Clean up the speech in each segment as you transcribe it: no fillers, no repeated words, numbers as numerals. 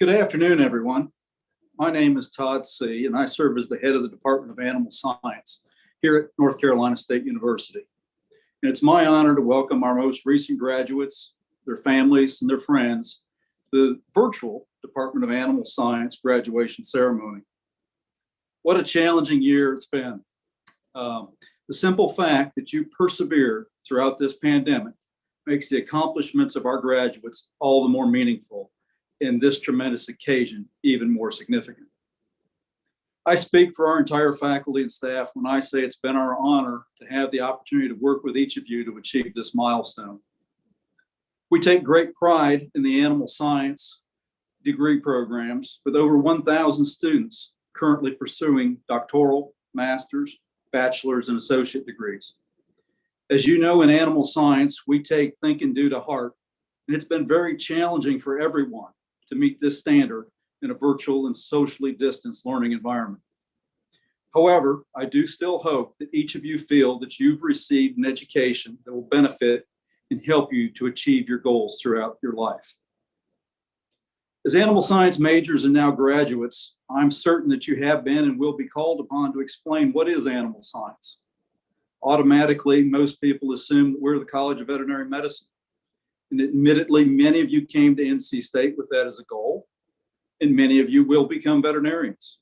Good afternoon, everyone. My name is Todd C., and I serve as the head of the Department of Animal Science here at North Carolina State University. And it's my honor to welcome our most recent graduates, their families, and their friends to the virtual Department of Animal Science graduation ceremony. What a challenging year it's been. The simple fact that you persevered throughout this pandemic makes the accomplishments of our graduates all the more meaningful, and this tremendous occasion even more significant. I speak for our entire faculty and staff when I say it's been our honor to have the opportunity to work with each of you to achieve this milestone. We take great pride in the animal science degree programs with over 1,000 students currently pursuing doctoral, master's, bachelor's, and associate degrees. As you know, in animal science, we take think and do to heart, and it's been very challenging for everyone to meet this standard in a virtual and socially distanced learning environment. However, I do still hope that each of you feel that you've received an education that will benefit and help you to achieve your goals throughout your life. As animal science majors and now graduates, I'm certain that you have been and will be called upon to explain what is animal science. Automatically, most people assume that we're the College of Veterinary Medicine. And admittedly, many of you came to NC State with that as a goal, and many of you will become veterinarians.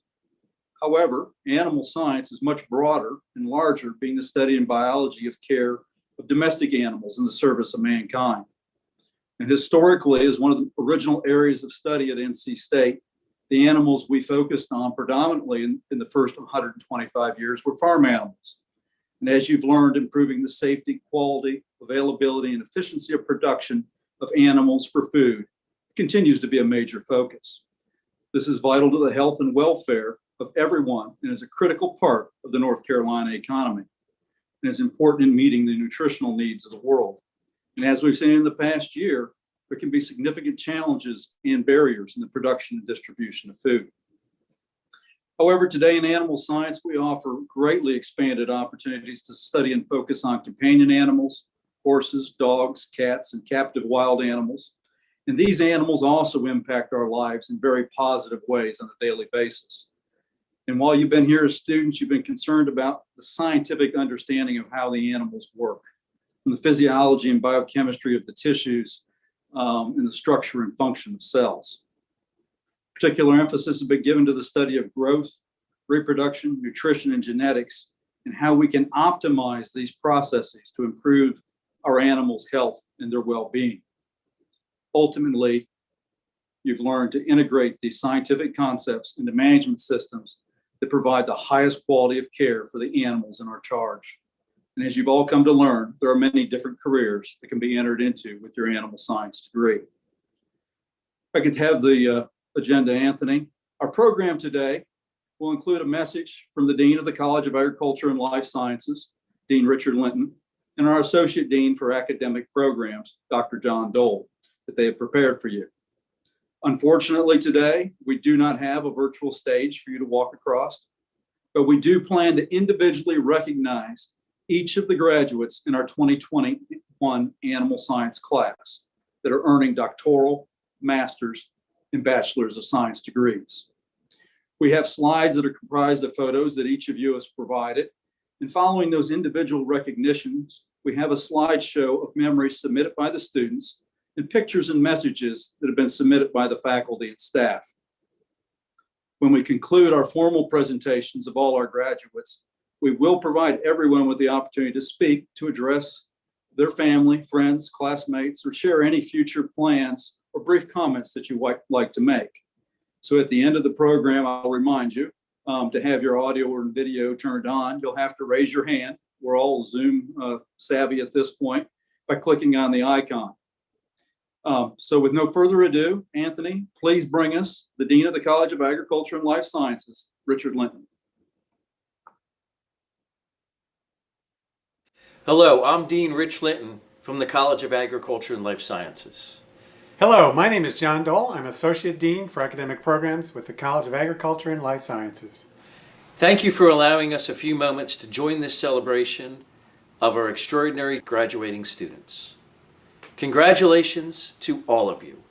However, animal science is much broader and larger, being the study and biology of care of domestic animals in the service of mankind. And historically, as one of the original areas of study at NC State, the animals we focused on predominantly in the first 125 years were farm animals. And as you've learned, improving the safety, quality, availability, and efficiency of production of animals for food continues to be a major focus. This is vital to the health and welfare of everyone and is a critical part of the North Carolina economy, and is important in meeting the nutritional needs of the world. And as we've seen in the past year, there can be significant challenges and barriers in the production and distribution of food. However, today in animal science, we offer greatly expanded opportunities to study and focus on companion animals, horses, dogs, cats, and captive wild animals. And these animals also impact our lives in very positive ways on a daily basis. And while you've been here as students, you've been concerned about the scientific understanding of how the animals work, from the physiology and biochemistry of the tissues, and the structure and function of cells. Particular emphasis has been given to the study of growth, reproduction, nutrition, and genetics, and how we can optimize these processes to improve our animals' health and their well-being. Ultimately, you've learned to integrate these scientific concepts into management systems that provide the highest quality of care for the animals in our charge. And as you've all come to learn, there are many different careers that can be entered into with your animal science degree. If I could have the agenda, Anthony. Our program today will include a message from the Dean of the College of Agriculture and Life Sciences, Dean Richard Linton, and our Associate Dean for Academic Programs, Dr. John Dole, that they have prepared for you. Unfortunately, today, we do not have a virtual stage for you to walk across, but we do plan to individually recognize each of the graduates in our 2021 animal science class that are earning doctoral, master's, and bachelor's of science degrees. We have slides that are comprised of photos that each of you has provided. And following those individual recognitions, we have a slideshow of memories submitted by the students and pictures and messages that have been submitted by the faculty and staff. When we conclude our formal presentations of all our graduates, we will provide everyone with the opportunity to speak, to address their family, friends, classmates, or share any future plans or brief comments that you might like to make. So at the end of the program, I'll remind you to have your audio or video turned on. You'll have to raise your hand. We're all Zoom savvy at this point by clicking on the icon. So with no further ado, Anthony, please bring us the Dean of the College of Agriculture and Life Sciences, Richard Linton. Hello, I'm Dean Rich Linton from the College of Agriculture and Life Sciences. Hello, my name is John Dole. I'm Associate Dean for Academic Programs with the College of Agriculture and Life Sciences. Thank you for allowing us a few moments to join this celebration of our extraordinary graduating students. Congratulations to all of you.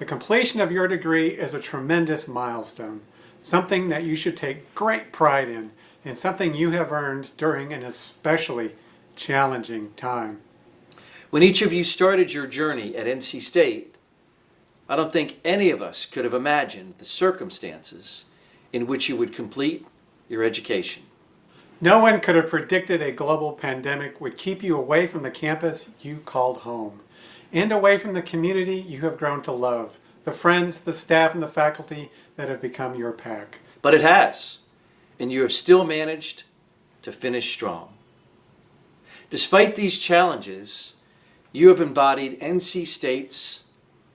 The completion of your degree is a tremendous milestone, something that you should take great pride in, and something you have earned during an especially challenging time. When each of you started your journey at NC State, I don't think any of us could have imagined the circumstances in which you would complete your education. No one could have predicted a global pandemic would keep you away from the campus you called home, and away from the community you have grown to love, the friends, the staff, and the faculty that have become your pack. But it has, and you have still managed to finish strong. Despite these challenges, you have embodied NC State's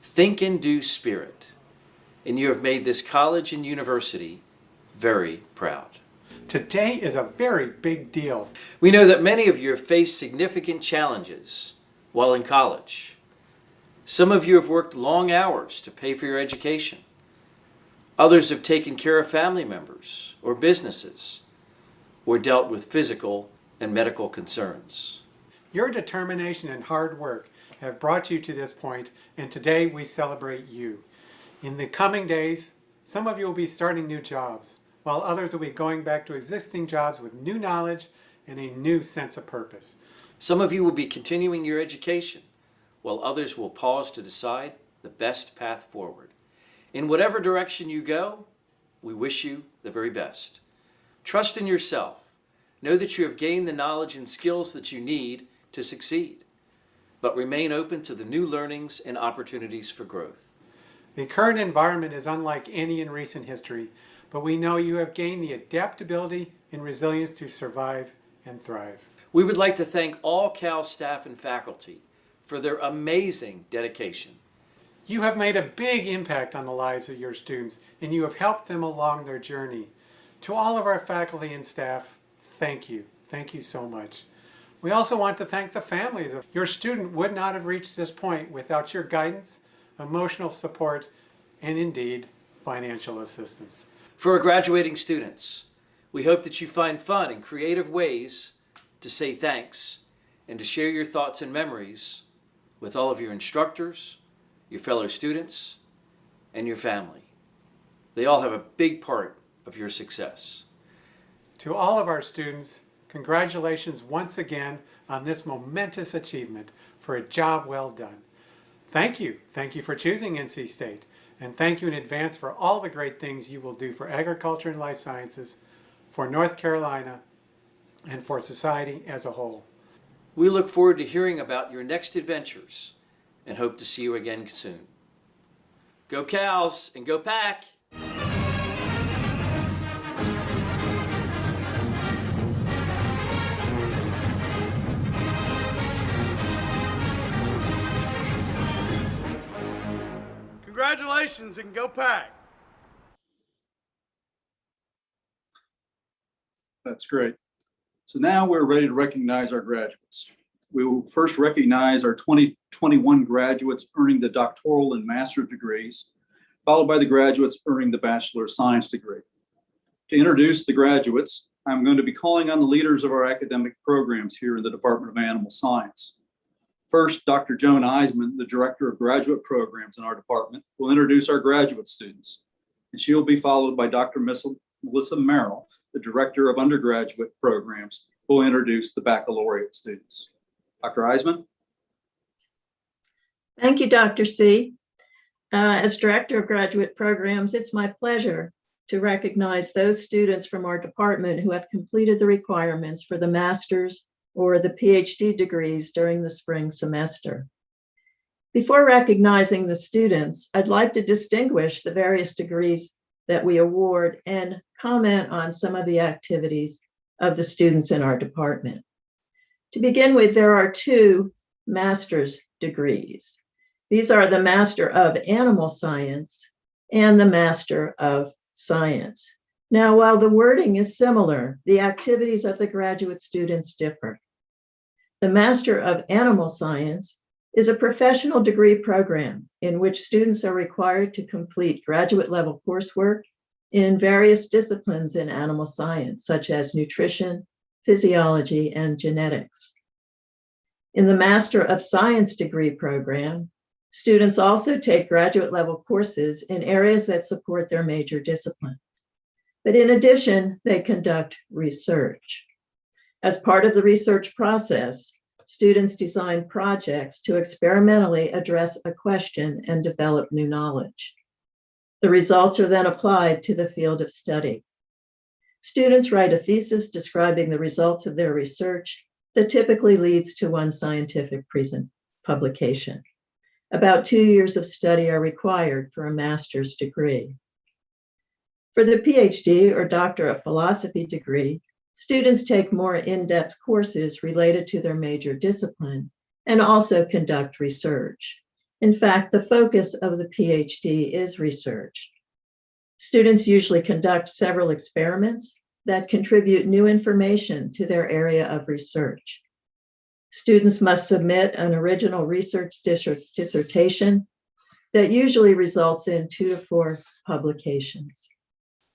think and do spirit, and you have made this college and university very proud. Today is a very big deal. We know that many of you have faced significant challenges while in college. Some of you have worked long hours to pay for your education. Others have taken care of family members or businesses, or dealt with physical and medical concerns. Your determination and hard work have brought you to this point, and today we celebrate you. In the coming days, some of you will be starting new jobs, while others will be going back to existing jobs with new knowledge and a new sense of purpose. Some of you will be continuing your education, while others will pause to decide the best path forward. In whatever direction you go, we wish you the very best. Trust in yourself. Know that you have gained the knowledge and skills that you need to succeed, but remain open to the new learnings and opportunities for growth. The current environment is unlike any in recent history, but we know you have gained the adaptability and resilience to survive and thrive. We would like to thank all Cal staff and faculty for their amazing dedication. You have made a big impact on the lives of your students, and you have helped them along their journey. To all of our faculty and staff, thank you. Thank you so much. We also want to thank the families. Your student would not have reached this point without your guidance, emotional support, and indeed, financial assistance. For our graduating students, we hope that you find fun and creative ways to say thanks and to share your thoughts and memories with all of your instructors, your fellow students, and your family. They all have a big part of your success. To all of our students, congratulations once again on this momentous achievement for a job well done. Thank you. Thank you for choosing NC State. And thank you in advance for all the great things you will do for agriculture and life sciences, for North Carolina, and for society as a whole. We look forward to hearing about your next adventures and hope to see you again soon. Go Cows and go Pack! Congratulations and go Pack! That's great. So now we're ready to recognize our graduates. We will first recognize our 2021 graduates earning the doctoral and master's degrees, followed by the graduates earning the Bachelor of Science degree. To introduce the graduates, I'm going to be calling on the leaders of our academic programs here in the Department of Animal Science. First, Dr. Joan Eisman, the Director of Graduate Programs in our department, will introduce our graduate students, and she will be followed by Dr. Melissa Merrill, the Director of Undergraduate Programs, who will introduce the baccalaureate students. Dr. Eisman? Thank you, Dr. C. As Director of Graduate Programs, it's my pleasure to recognize those students from our department who have completed the requirements for the master's or the PhD degrees during the spring semester. Before recognizing the students, I'd like to distinguish the various degrees that we award and comment on some of the activities of the students in our department. To begin with, there are two master's degrees. These are the Master of Animal Science and the Master of Science. Now, while the wording is similar, the activities of the graduate students differ. The Master of Animal Science is a professional degree program in which students are required to complete graduate level coursework in various disciplines in animal science, such as nutrition, physiology, and genetics. In the Master of Science degree program, Students also take graduate level courses in areas that support their major discipline. But in addition, they conduct research. As part of the research process, students design projects to experimentally address a question and develop new knowledge. The results are then applied to the field of study. Students write a thesis describing the results of their research that typically leads to one scientific publication. About 2 years of study are required for a master's degree. For the PhD or Doctor of Philosophy degree, students take more in-depth courses related to their major discipline and also conduct research. In fact, the focus of the PhD is research. Students usually conduct several experiments that contribute new information to their area of research. Students must submit an original research dissertation that usually results in 2 to 4 publications.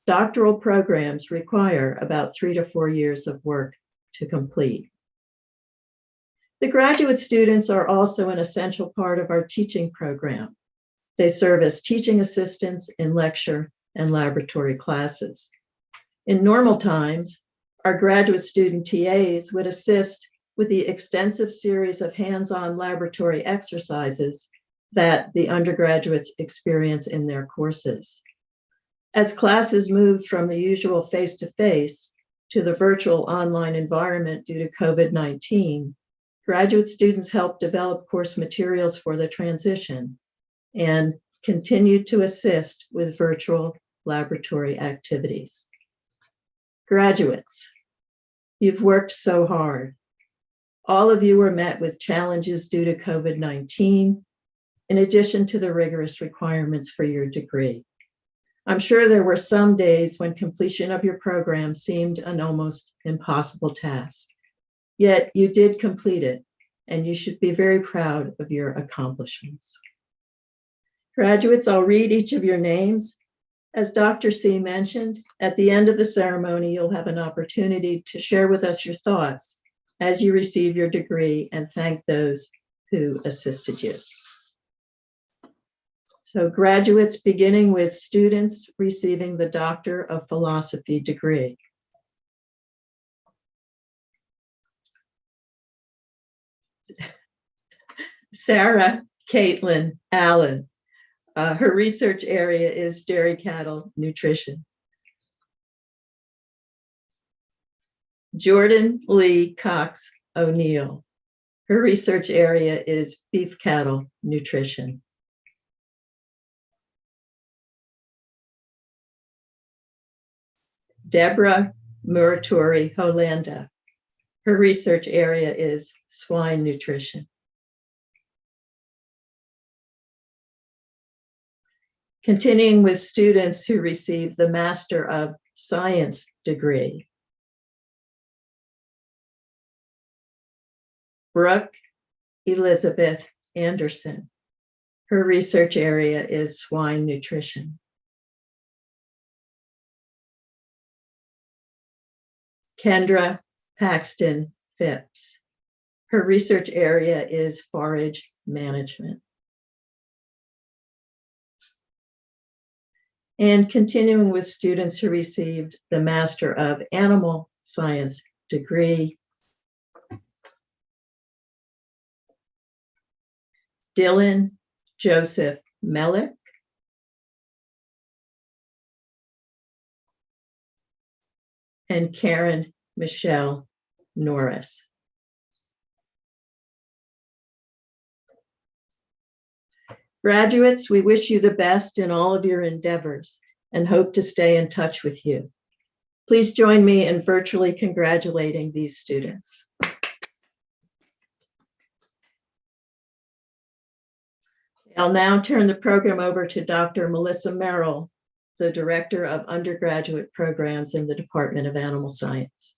Doctoral programs require about 3 to 4 years of work to complete. The graduate students are also an essential part of our teaching program. They serve as teaching assistants in lecture and laboratory classes. In normal times, our graduate student TAs would assist with the extensive series of hands-on laboratory exercises that the undergraduates experience in their courses. As classes moved from the usual face-to-face to the virtual online environment due to COVID-19, graduate students helped develop course materials for the transition and continued to assist with virtual laboratory activities. Graduates, you've worked so hard. All of you were met with challenges due to COVID-19, in addition to the rigorous requirements for your degree. I'm sure there were some days when completion of your program seemed an almost impossible task. Yet you did complete it, and you should be very proud of your accomplishments. Graduates, I'll read each of your names. As Dr. C mentioned, at the end of the ceremony, you'll have an opportunity to share with us your thoughts as you receive your degree and thank those who assisted you. So graduates, beginning with students receiving the Doctor of Philosophy degree. Sarah Caitlin Allen. Her research area is dairy cattle nutrition. Jordan Lee Cox O'Neill. Her research area is beef cattle nutrition. Deborah Muratori Holanda. Her research area is swine nutrition. Continuing with students who receive the Master of Science degree. Brooke Elizabeth Anderson. Her research area is swine nutrition. Kendra Paxton Phipps. Her research area is forage management. And continuing with students who received the Master of Animal Science degree. Dylan Joseph Mellick. And Karen Michelle Norris. Graduates, we wish you the best in all of your endeavors and hope to stay in touch with you. Please join me in virtually congratulating these students. I'll now turn the program over to Dr. Melissa Merrill, the Director of Undergraduate Programs in the Department of Animal Science.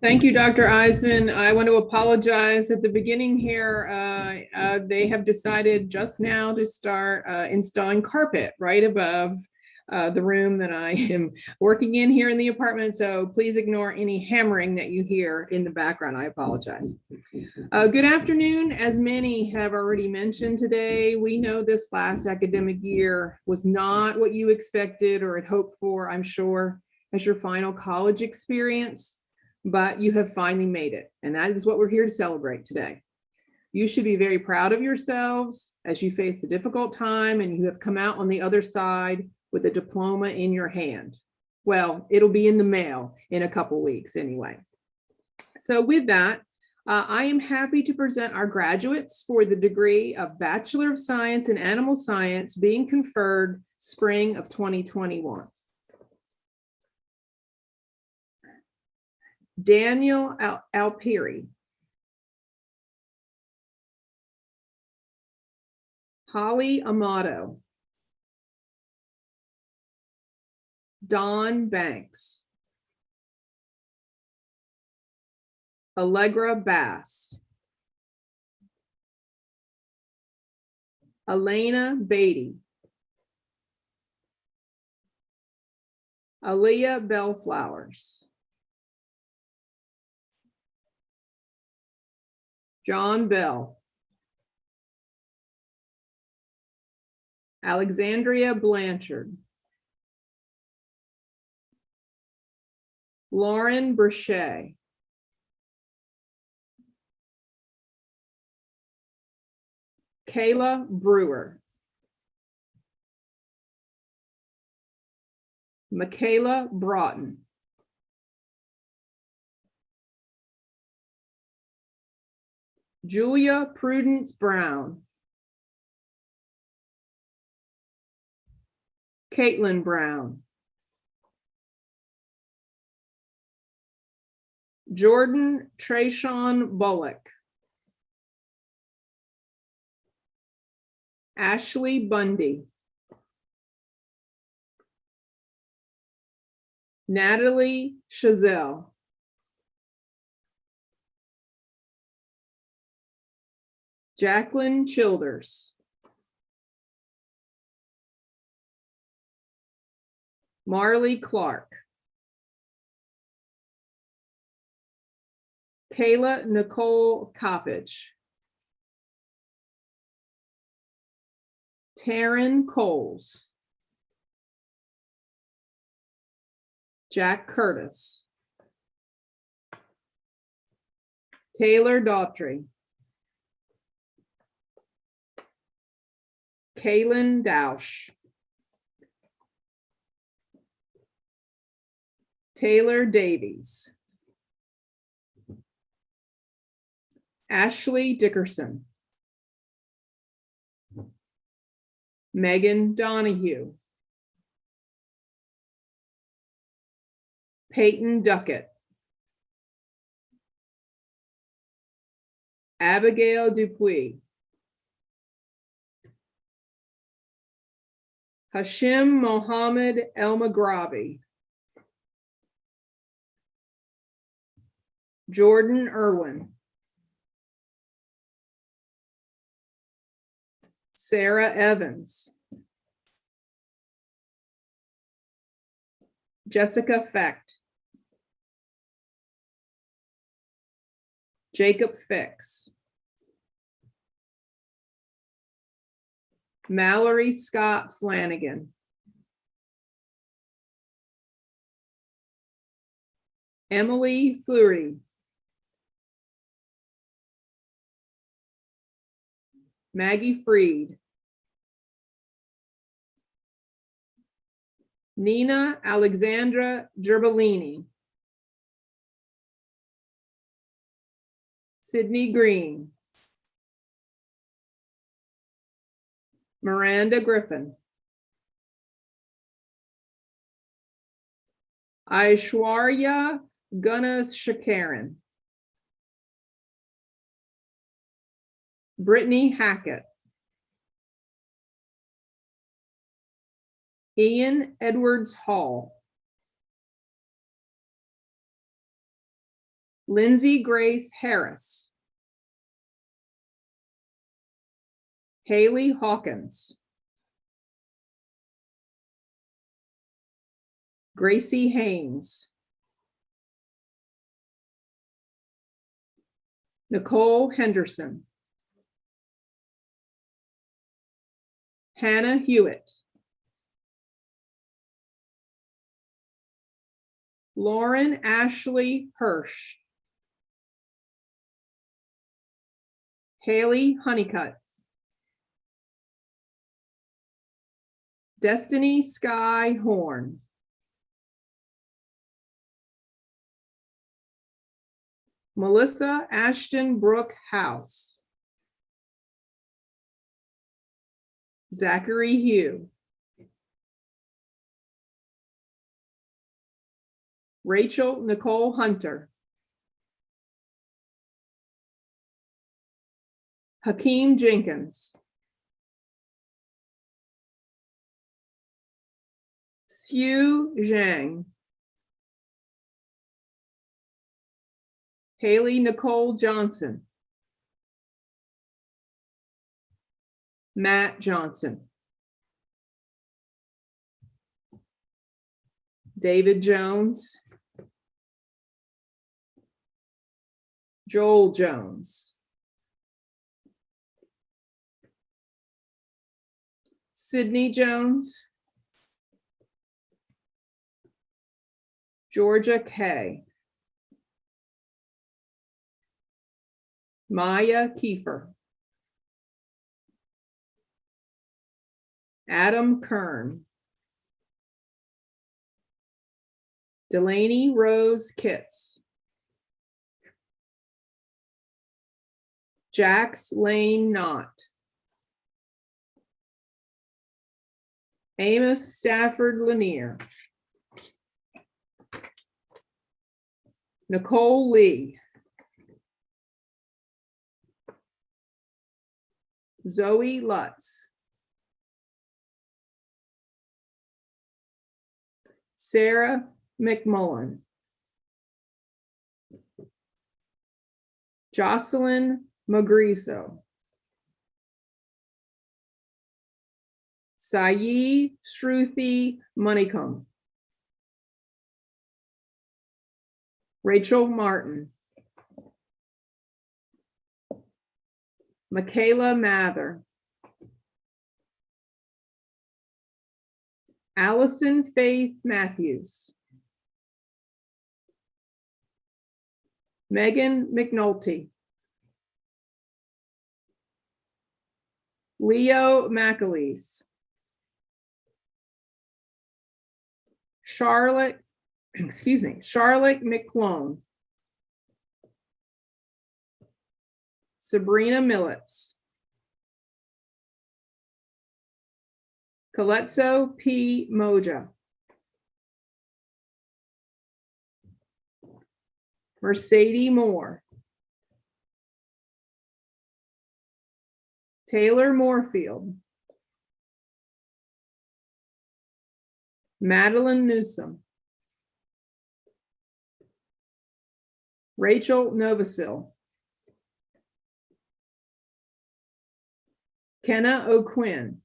Thank you, Dr. Eisman. I want to apologize at the beginning here. They have decided just now to start installing carpet right above the room that I am working in here in the apartment. So please ignore any hammering that you hear in the background. I apologize. Good afternoon. As many have already mentioned today, we know this last academic year was not what you expected or had hoped for, I'm sure, as your final college experience, but you have finally made it. And that is what we're here to celebrate today. You should be very proud of yourselves as you face a difficult time and you have come out on the other side with a diploma in your hand. Well, it'll be in the mail in a couple weeks anyway. So with that, I am happy to present our graduates for the degree of Bachelor of Science in Animal Science being conferred spring of 2021. Daniel Alperi. Holly Amato. Dawn Banks. Allegra Bass. Elena Beatty. Aaliyah Bellflowers. John Bell. Alexandria Blanchard. Lauren Brochet. Kayla Brewer. Michaela Broughton. Julia Prudence Brown. Caitlin Brown. Jordan Trayshawn Bullock. Ashley Bundy. Natalie Chazelle. Jacqueline Childers. Marley Clark. Kayla Nicole Coppage. Taryn Coles. Jack Curtis. Taylor Daughtry. Kaylin Dausch. Taylor Davies. Ashley Dickerson. Megan Donahue. Peyton Duckett. Abigail Dupuis. Hashim Mohammed El Maghrabi. Jordan Irwin. Sarah Evans. Jessica Fecht. Jacob Fix. Mallory Scott Flanagan. Emily Fleury. Maggie Freed. Nina Alexandra Gerbolini. Sydney Green. Miranda Griffin. Aishwarya Gunasekaran. Brittany Hackett. Ian Edwards Hall. Lindsay Grace Harris. Haley Hawkins. Gracie Haynes, Nicole Henderson, Hannah Hewitt, Lauren Ashley Hirsch, Haley Honeycutt, Destiny Sky Horn, Melissa Ashton Brooke House, Zachary Hugh, Rachel Nicole Hunter, Hakeem Jenkins, Sue Zhang, Haley Nicole Johnson, Matt Johnson, David Jones, Joel Jones, Sydney Jones, Georgia Kay, Maya Kiefer, Adam Kern, Delaney Rose Kitts, Jax Lane Knott, Amos Stafford Lanier, Nicole Lee, Zoe Lutz, Sarah McMullen, Jocelyn Magrizo, Sayi Shruti Manicum, Rachel Martin, Michaela Mather, Allison Faith Matthews, Megan McNulty, Leo McAleese, Charlotte McClone, Sabrina Millets, Caletso P. Moja, Mercedes Moore, Taylor Moorfield, Madeline Newsom, Rachel Novasil, Kenna O'Quinn,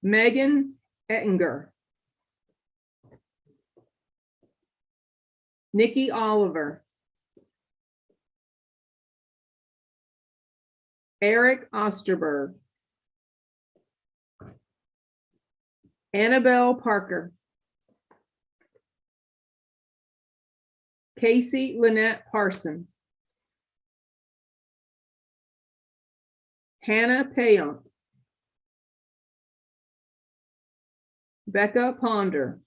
Megan Ettinger, Nikki Oliver, Eric Osterberg, Annabelle Parker, Casey Lynette Parson, Hannah Payon, Becca Ponder,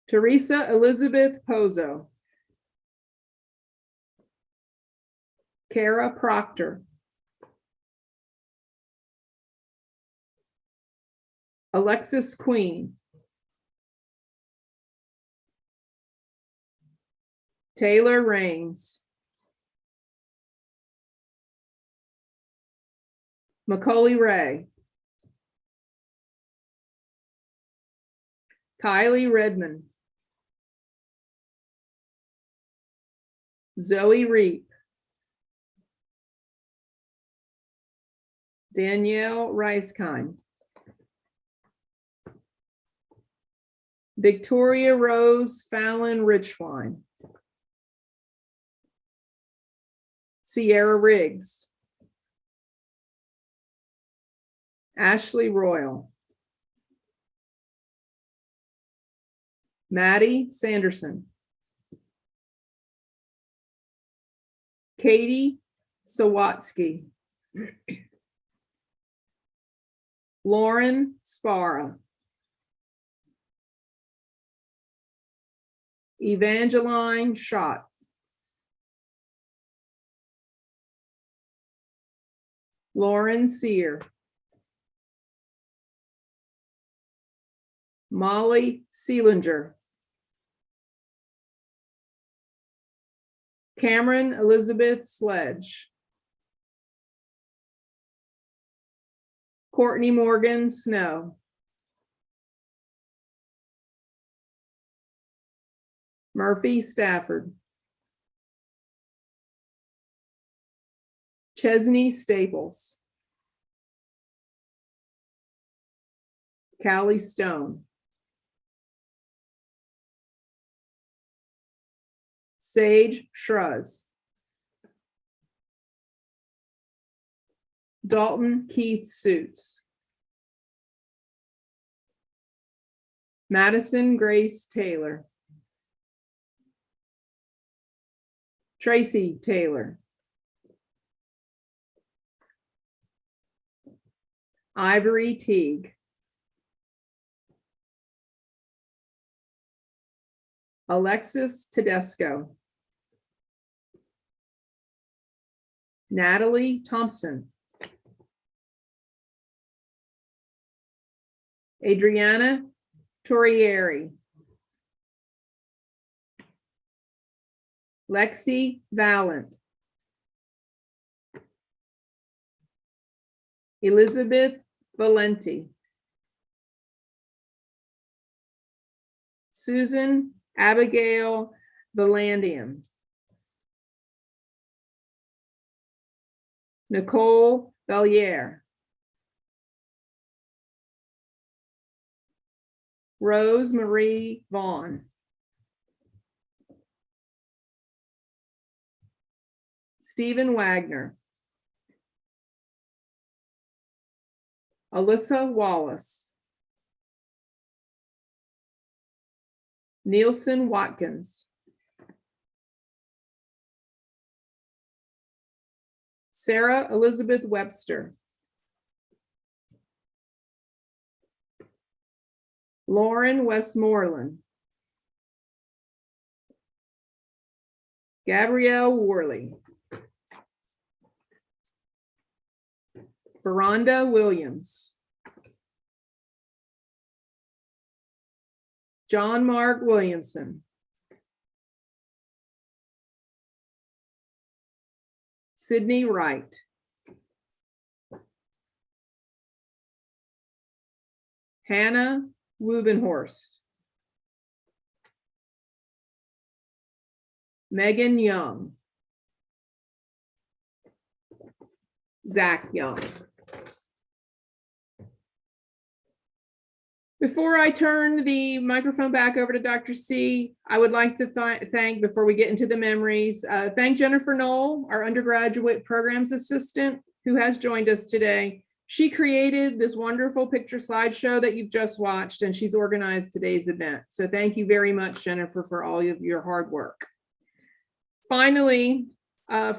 Teresa Elizabeth Pozo, Kara Proctor, Alexis Queen, Taylor Rains, Macaulay Ray, Kylie Redmond, Zoe Reap, Danielle Reiskine. Victoria Rose Fallon Richwine. Sierra Riggs. Ashley Royal. Maddie Sanderson. Katie Sawatsky. Lauren Spara. Evangeline Schott. Lauren Sear. Molly Seelinger. Cameron Elizabeth Sledge. Courtney Morgan Snow. Murphy Stafford. Chesney Staples. Callie Stone. Sage Shruz. Dalton Keith Suits. Madison Grace Taylor. Tracy Taylor. Ivory Teague. Alexis Tedesco. Natalie Thompson. Adriana Torrieri. Lexi Valent. Elizabeth Valenti. Susan Abigail Valandium. Nicole Bellier. Rose Marie Vaughn. Stephen Wagner. Alyssa Wallace. Nielsen Watkins. Sarah Elizabeth Webster. Lauren Westmoreland. Gabrielle Worley. Veranda Williams. John Mark Williamson. Sydney Wright. Hannah Wubenhorst. Megan Young. Zach Young. Before I turn the microphone back over to Dr. C, I would like to thank, before we get into the memories, thank Jennifer Knoll, our undergraduate programs assistant, who has joined us today. She created this wonderful picture slideshow that you've just watched, and she's organized today's event. So thank you very much, Jennifer, for all of your hard work. Finally,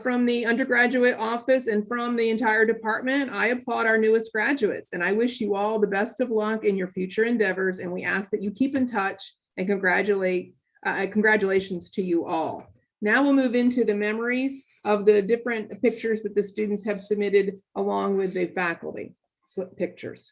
from the undergraduate office and from the entire department, I applaud our newest graduates, and I wish you all the best of luck in your future endeavors, and we ask that you keep in touch, and congratulations to you all. Now we'll move into the memories of the different pictures that the students have submitted along with the faculty pictures.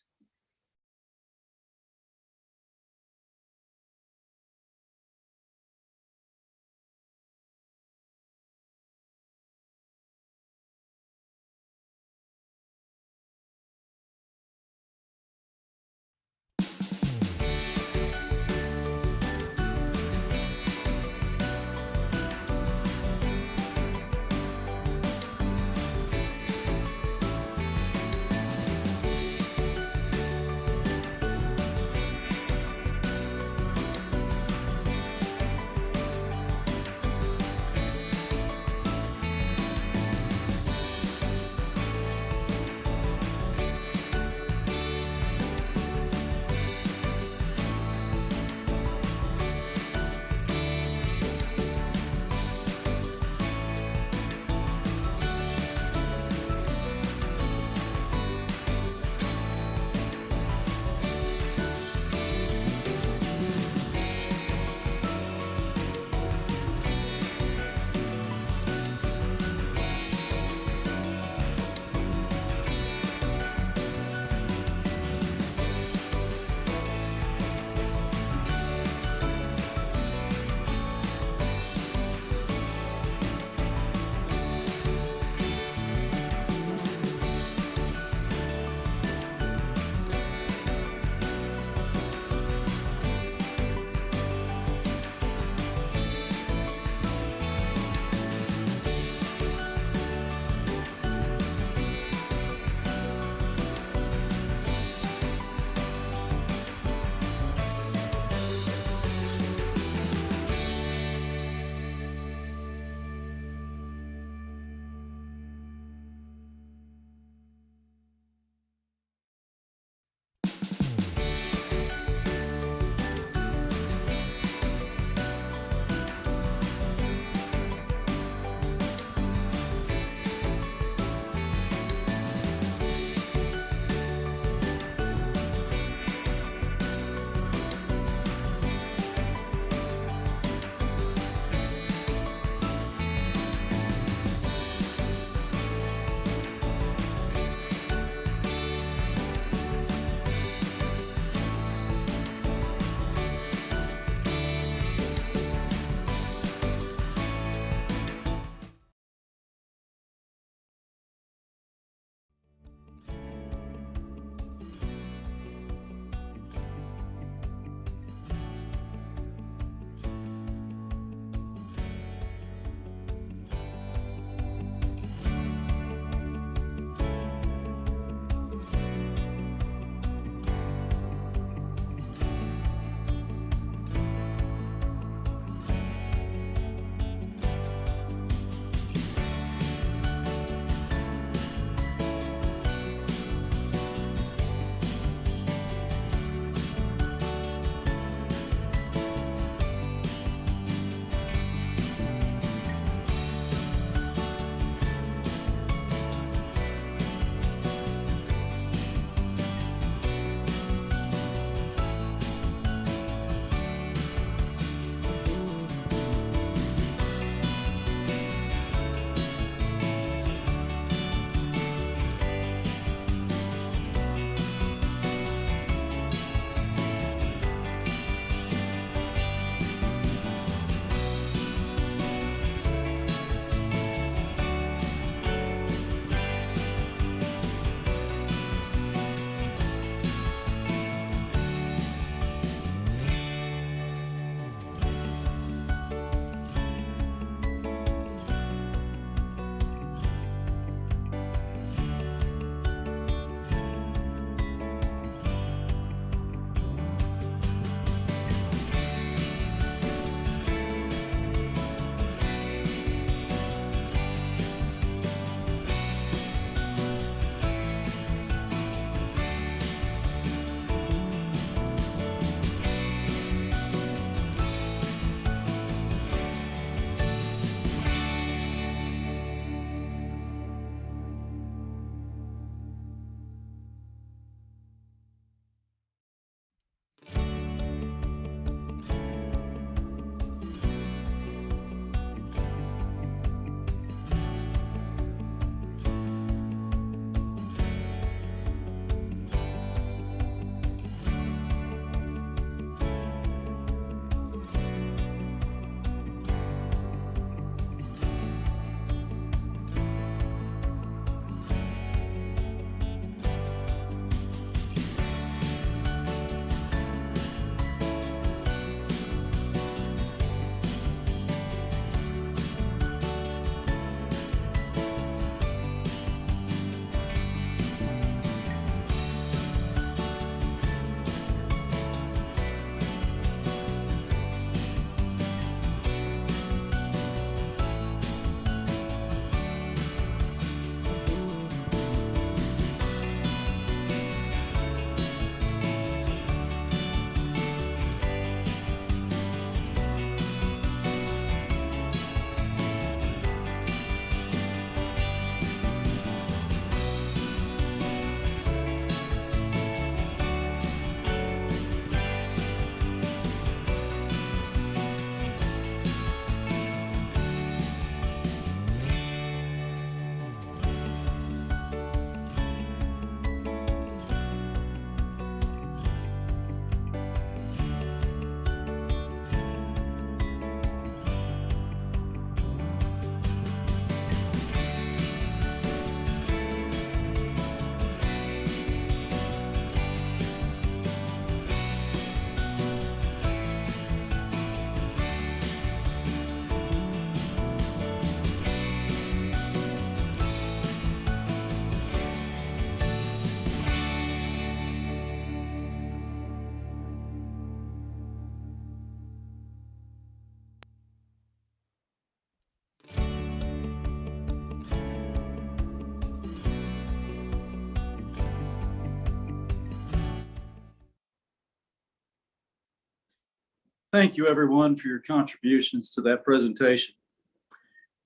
Thank you, everyone, for your contributions to that presentation.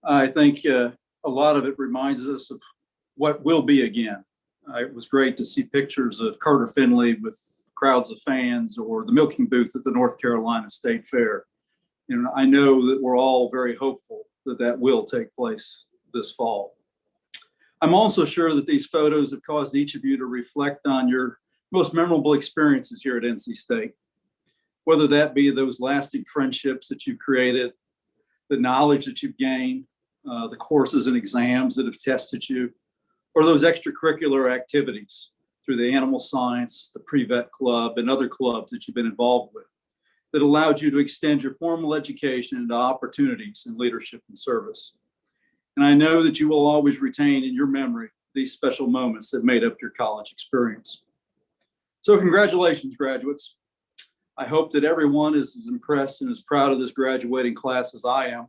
I think a lot of it reminds us of what will be again. It was great to see pictures of Carter Finley with crowds of fans, or the milking booth at the North Carolina State Fair. And I know that we're all very hopeful that that will take place this fall. I'm also sure that these photos have caused each of you to reflect on your most memorable experiences here at NC State, whether that be those lasting friendships that you've created, the knowledge that you've gained, the courses and exams that have tested you, or those extracurricular activities through the animal science, the pre-vet club, and other clubs that you've been involved with that allowed you to extend your formal education into opportunities in leadership and service. And I know that you will always retain in your memory these special moments that made up your college experience. So congratulations, graduates. I hope that everyone is as impressed and as proud of this graduating class as I am.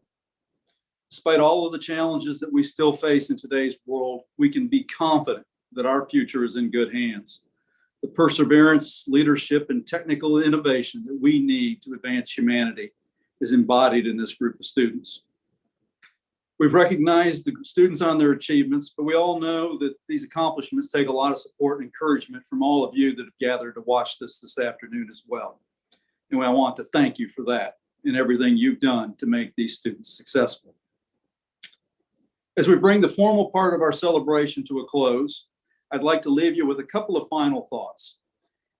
Despite all of the challenges that we still face in today's world, we can be confident that our future is in good hands. The perseverance, leadership, and technical innovation that we need to advance humanity is embodied in this group of students. We've recognized the students on their achievements, but we all know that these accomplishments take a lot of support and encouragement from all of you that have gathered to watch this afternoon as well. And I want to thank you for that and everything you've done to make these students successful. As we bring the formal part of our celebration to a close, I'd like to leave you with a couple of final thoughts.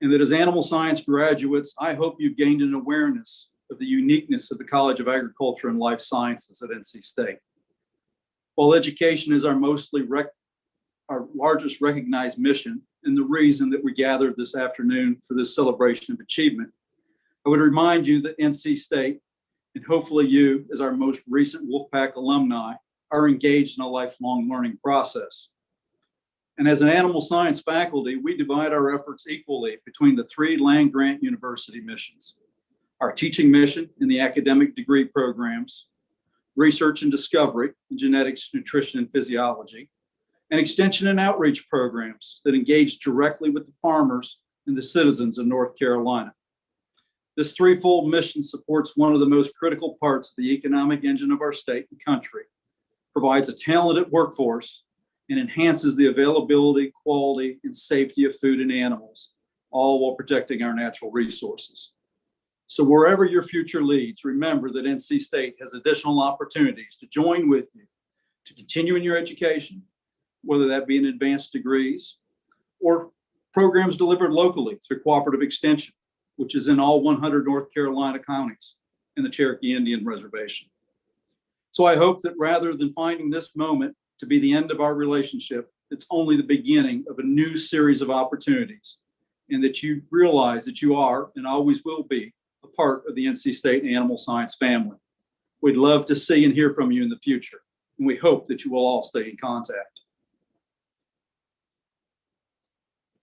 And that as animal science graduates, I hope you've gained an awareness of the uniqueness of the College of Agriculture and Life Sciences at NC State. While education is our largest recognized mission and the reason that we gathered this afternoon for this celebration of achievement, I would remind you that NC State, and hopefully you as our most recent Wolfpack alumni, are engaged in a lifelong learning process. And as an animal science faculty, we divide our efforts equally between the 3 land-grant university missions: our teaching mission in the academic degree programs, research and discovery in genetics, nutrition, and physiology, and extension and outreach programs that engage directly with the farmers and the citizens of North Carolina. This threefold mission supports one of the most critical parts of the economic engine of our state and country, provides a talented workforce, and enhances the availability, quality, and safety of food and animals, all while protecting our natural resources. So wherever your future leads, remember that NC State has additional opportunities to join with you to continue in your education, whether that be in advanced degrees or programs delivered locally through Cooperative Extension, which is in all 100 North Carolina counties and the Cherokee Indian Reservation. So I hope that rather than finding this moment to be the end of our relationship, it's only the beginning of a new series of opportunities, and that you realize that you are and always will be a part of the NC State Animal Science family. We'd love to see and hear from you in the future, and we hope that you will all stay in contact.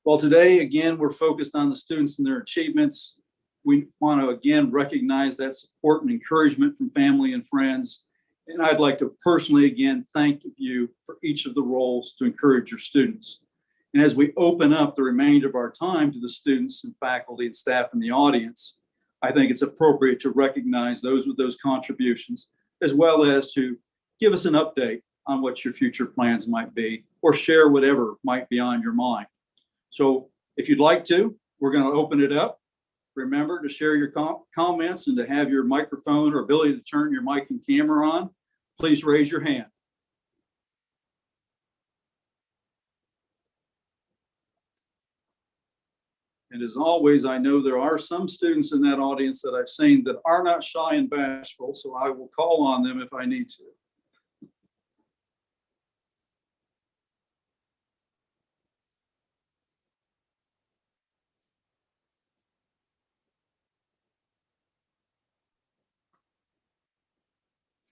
While today, again, we're focused on the students and their achievements, we want to again recognize that support and encouragement from family and friends. And I'd like to personally, again, thank you for each of the roles to encourage your students. And as we open up the remainder of our time to the students and faculty and staff in the audience, I think it's appropriate to recognize those with those contributions, as well as to give us an update on what your future plans might be, or share whatever might be on your mind. So if you'd like to, we're going to open it up. Remember to share your comments and to have your microphone or ability to turn your mic and camera on. Please raise your hand. And as always, I know there are some students in that audience that I've seen that are not shy and bashful, so I will call on them if I need to.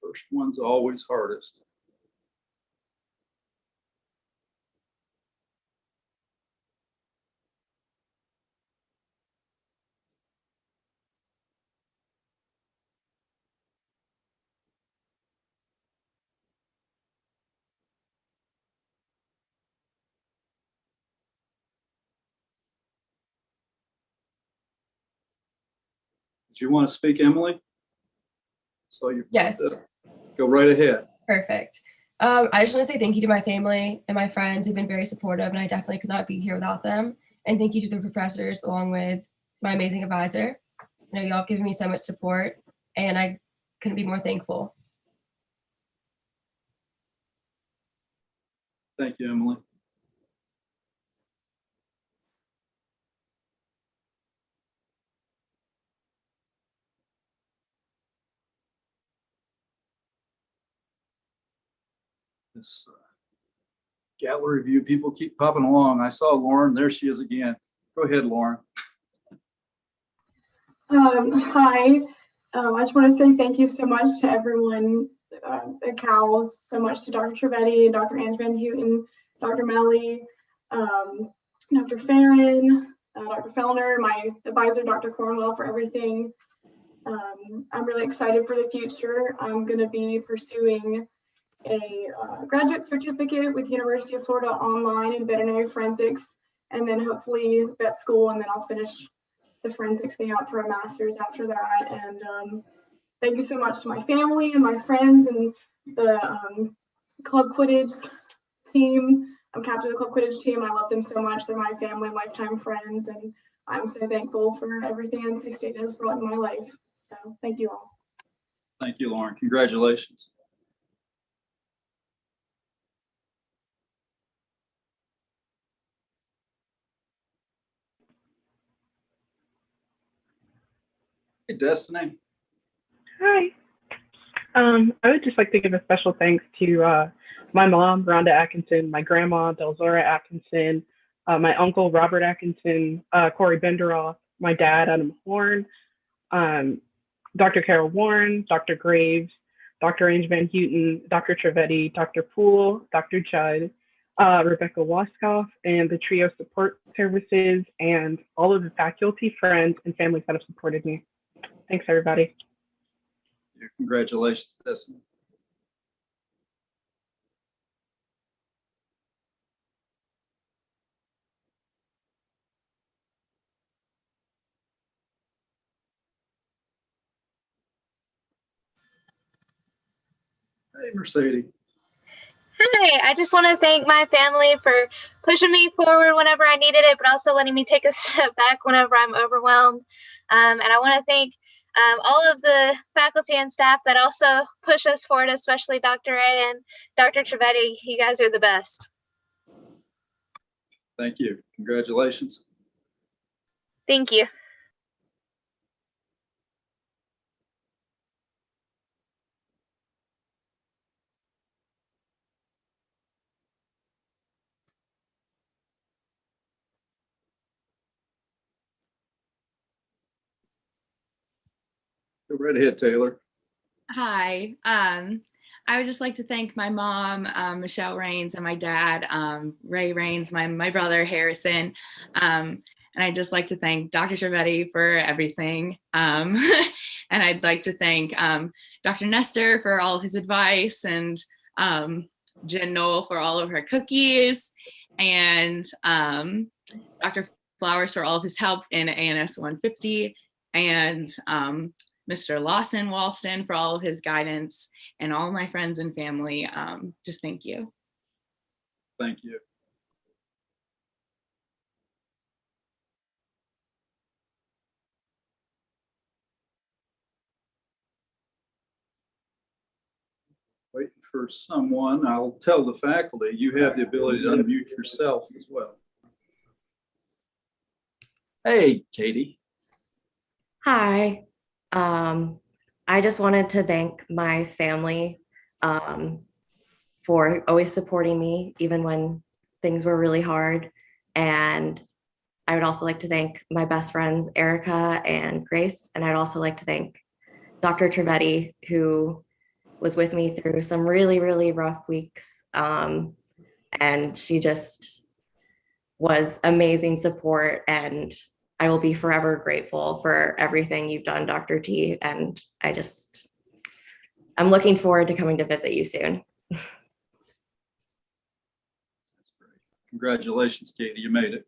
First one's always hardest. Did you want to speak, Emily? So you Yes, go right ahead. perfect. I just want to say thank you to my family and my friends. They've been very supportive, and I definitely could not be here without them. And thank you to the professors, along with my amazing advisor. You know, y'all have given me so much support, and I couldn't be more thankful. Thank you, Emily. This gallery view, people keep popping along. I saw Lauren. There she is again. Go ahead, Lauren. Hi. I just want to say thank you so much to everyone at CALS, so much to Dr. Trivedi and Dr. Ange Van Houten, Dr. Melly, Dr. Farron, Dr. Fellner, my advisor, Dr. Cornwell, for everything. I'm really excited for the future. I'm going to be pursuing a graduate certificate with University of Florida online in veterinary forensics, and then hopefully vet school, and then I'll finish the forensics thing out for a master's after that. And thank you so much to my family and my friends and the club Quidditch team. I'm captain of the club Quidditch team. I love them so much. They're my family, lifetime friends, and I'm so thankful for everything NC State has brought in my life. So thank you all. Thank you, Lauren. Congratulations. Hey, Destiny. Hi. I would just like to give a special thanks to my mom, Rhonda Atkinson, my grandma, Delzora Atkinson, my uncle, Robert Atkinson, Corey Benderoff, my dad, Adam Horn, Dr. Carol Warren, Dr. Graves, Dr. Ange Van Houten, Dr. Trivedi, Dr. Poole, Dr. Judd, Rebecca Waskoff, and the TRIO support services, and all of the faculty, friends, and families that have supported me. Thanks, everybody. Congratulations, Destiny. Hey, Mercedes. Hi, I just want to thank my family for pushing me forward whenever I needed it, but also letting me take a step back whenever I'm overwhelmed. And I want to thank all of the faculty and staff that also push us forward, especially Dr. A and Dr. Trivedi. You guys are the best. Thank you. Congratulations. Thank you. Go right ahead, Taylor. Hi. I would just like to thank my mom, Michelle Rains, and my dad, Ray Rains, my brother, Harrison. And I'd just like to thank Dr. Trivedi for everything. And I'd like to thank Dr. Nestor for all of his advice, and Jen Knoll for all of her cookies, and Dr. Flowers for all of his help in ANS 150, and Mr. Lawson Walston for all of his guidance, and all my friends and family. Just thank you. Thank you. Waiting for someone. I'll tell the faculty you have the ability to unmute yourself as well. Hey, Katie. Hi. I just wanted to thank my family for always supporting me, even when things were really hard. And I would also like to thank my best friends, Erica and Grace. And I'd also like to thank Dr. Trivedi, who was with me through some really, really rough weeks. And she just was amazing support, and I will be forever grateful for everything you've done, Dr. T. And I'm looking forward to coming to visit you soon. That's great. Congratulations, Katie. You made it.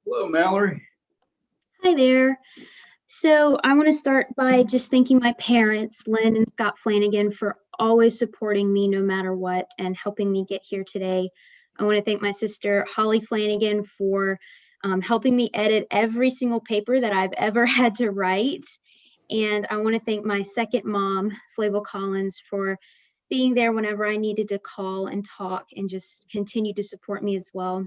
Hello, Mallory. Hi there. So I want to start by just thanking my parents, Lynn and Scott Flanagan, for always supporting me no matter what and helping me get here today. I want to thank my sister, Holly Flanagan, for helping me edit every single paper that I've ever had to write. And I want to thank my second mom, Flavel Collins, for being there whenever I needed to call and talk and just continue to support me as well.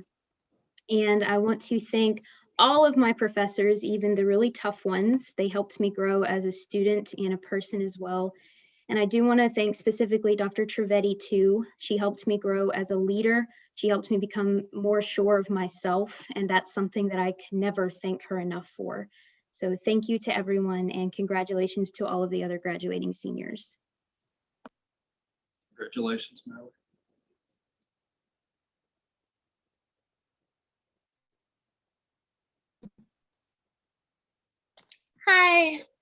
And I want to thank all of my professors, even the really tough ones. They helped me grow as a student and a person as well. And I do want to thank specifically Dr. Trivedi too. She helped me grow as a leader. She helped me become more sure of myself. And that's something that I can never thank her enough for. So thank you to everyone and congratulations to all of the other graduating seniors. Congratulations, Mallory.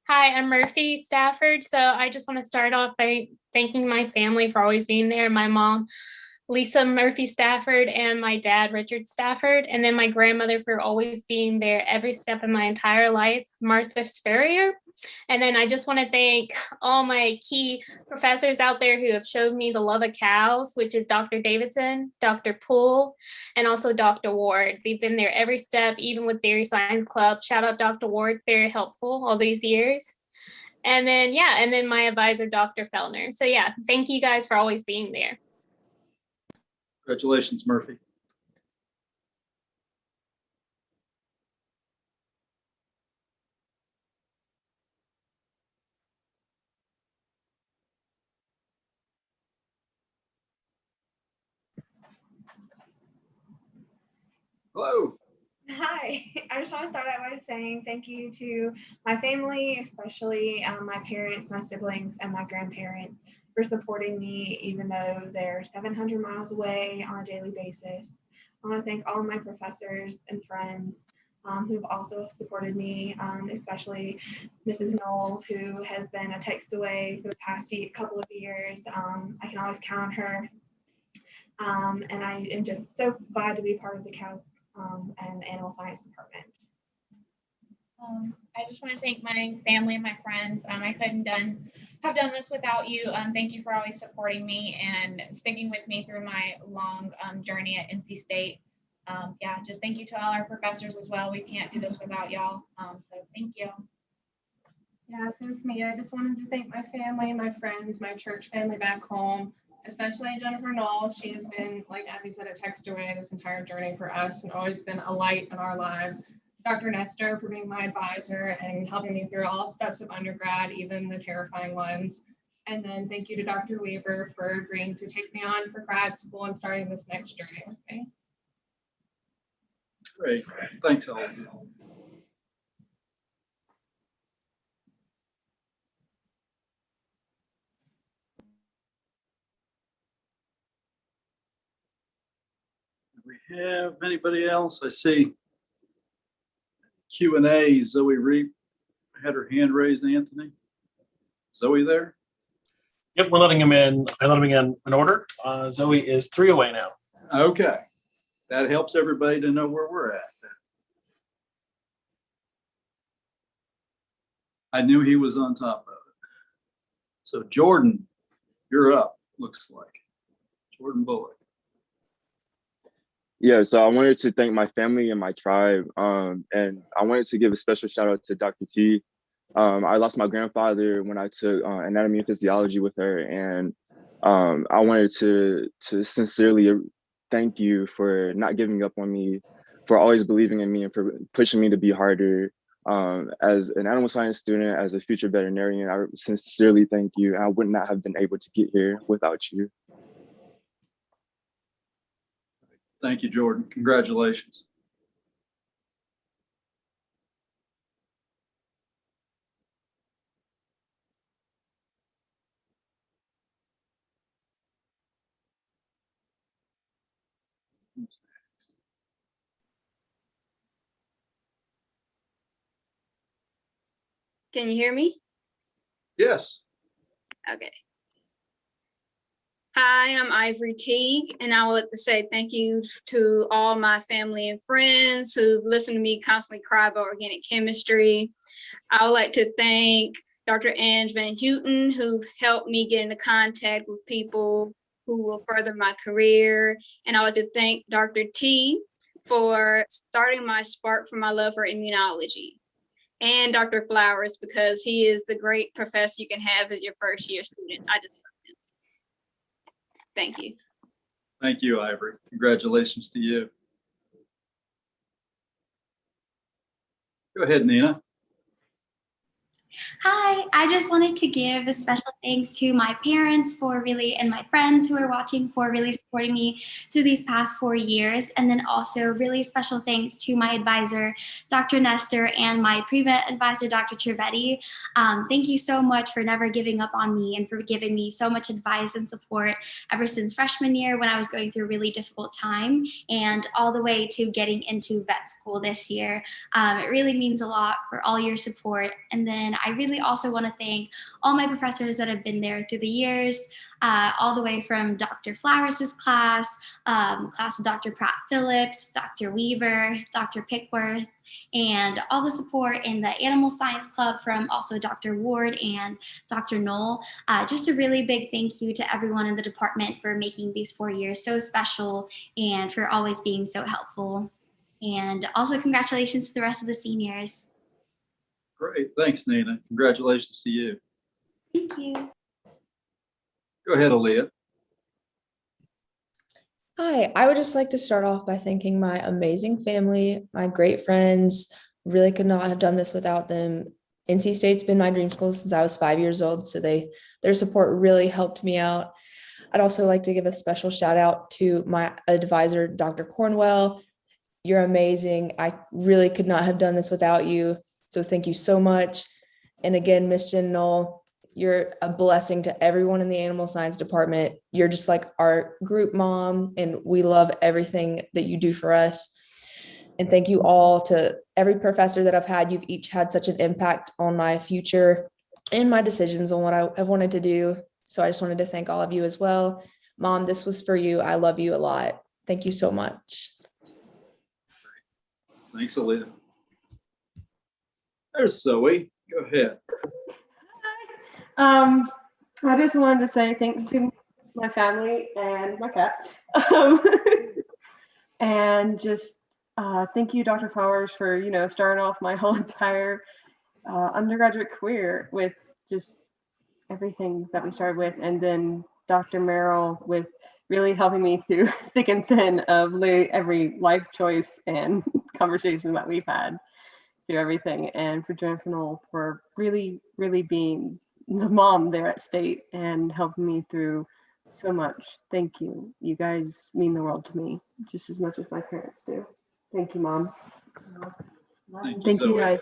Hi, I'm Murphy Stafford. So I just want to start off by thanking my family for always being there. My mom, Lisa Murphy Stafford, and my dad, Richard Stafford, and then my grandmother for always being there every step of my entire life, Martha Spurrier. And then I just want to thank all my key professors out there who have showed me the love of cows, which is Dr. Davidson, Dr. Poole, and also Dr. Ward. They've been there every step, even with Dairy Science Club. Shout out Dr. Ward, very helpful all these years. And then, yeah, and then my advisor, Dr. Fellner. So yeah, thank you guys for always being there. Congratulations, Murphy. Hello. Hi, I just want to start out by saying thank you to my family, especially my parents, my siblings, and my grandparents for supporting me, even though they're 700 miles away on a daily basis. I want to thank all of my professors and friends who've also supported me, especially Mrs. Knoll, who has been a text away for the past couple of years. I can always count on her. And I am just so glad to be part of the COWS and Animal Science Department. I just want to thank my family and my friends. I couldn't have done this without you. Thank you for always supporting me and sticking with me through my long journey at NC State. Yeah, just thank you to all our professors as well. We can't do this without y'all. So thank you. Yeah, same for me. I just wanted to thank my family, my friends, my church family back home, especially Jennifer Knoll. She has been, like Abby said, a text away this entire journey for us and always been a light in our lives. Dr. Nestor for being my advisor and helping me through all steps of undergrad, even the terrifying ones. And then thank you to Dr. Weaver for agreeing to take me on for grad school and starting this next journey with me. Great. Thanks, all. We have anybody else? I see Q&A. Zoe Reed had her hand raised. Anthony, Zoe there? Yep, we're letting him in. I let him in order. Zoe is 3 away now. Okay, that helps everybody to know where we're at. I knew he was on top of it. So Jordan, you're up, looks like. Jordan Bullock. Yeah, so I wanted to thank my family and my tribe, and I wanted to give a special shout out to Dr. T. I lost my grandfather when I took anatomy and physiology with her, and I wanted to sincerely thank you for not giving up on me, for always believing in me, and for pushing me to be harder. As an animal science student, as a future veterinarian, I sincerely thank you. I would not have been able to get here without you. Thank you, Jordan. Congratulations. Can you hear me? Yes. Okay. Hi, I'm Ivory Teague, and I would like to say thank you to all my family and friends who listen to me constantly cry about organic chemistry. I would like to thank Dr. Ange Van Houten, who helped me get into contact with people who will further my career. And I would like to thank Dr. T for starting my spark for my love for immunology. And Dr. Flowers, because he is the great professor you can have as your first year student. I just love him. Thank you. Thank you, Ivory. Congratulations to you. Go ahead, Nina. Hi, I just wanted to give a special thanks to my parents and my friends who are watching for really supporting me through these past 4 years. And then also really special thanks to my advisor, Dr. Nestor, and my pre-vet advisor, Dr. Trivedi. Thank you so much for never giving up on me and for giving me so much advice and support ever since freshman year when I was going through a really difficult time and all the way to getting into vet school this year. It really means a lot for all your support. And then I really also want to thank all my professors that have been there through the years, all the way from Dr. Flowers' class of Dr. Pratt Phillips, Dr. Weaver, Dr. Pickworth, and all the support in the Animal Science Club from also Dr. Ward and Dr. Knoll. Just a really big thank you to everyone in the department for making these 4 years so special and for always being so helpful. And also congratulations to the rest of the seniors. Great. Thanks, Nina. Congratulations to you. Thank you. Go ahead, Aaliyah. Hi, I would just like to start off by thanking my amazing family, my great friends. Really could not have done this without them. NC State's been my dream school since I was 5 years old, so their support really helped me out. I'd also like to give a special shout out to my advisor, Dr. Cornwell. You're amazing. I really could not have done this without you. So thank you so much. And again, Ms. Jen Knoll, you're a blessing to everyone in the animal science department. You're just like our group mom, and we love everything that you do for us. And thank you all to every professor that I've had. You've each had such an impact on my future and my decisions on what I have wanted to do. So I just wanted to thank all of you as well. Mom, this was for you. I love you a lot. Thank you so much. Thanks, Aaliyah. There's Zoe. Go ahead. I just wanted to say thanks to my family and my cat. And just thank you, Dr. Flowers, for, starting off my whole entire undergraduate career with just everything that we started with. And then Dr. Merrill with really helping me through thick and thin of every life choice and conversation that we've had through everything. And for Jennifer Knoll for really, really being the mom there at State and helping me through so much. Thank you. You guys mean the world to me just as much as my parents do. Thank you, Mom. Thank you, guys.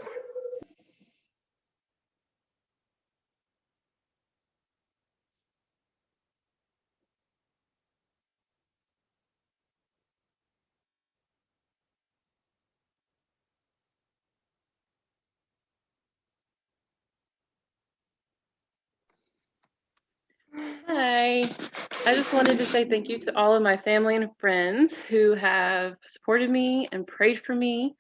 Hi, I just wanted to say thank you to all of my family and friends who have supported me and prayed for me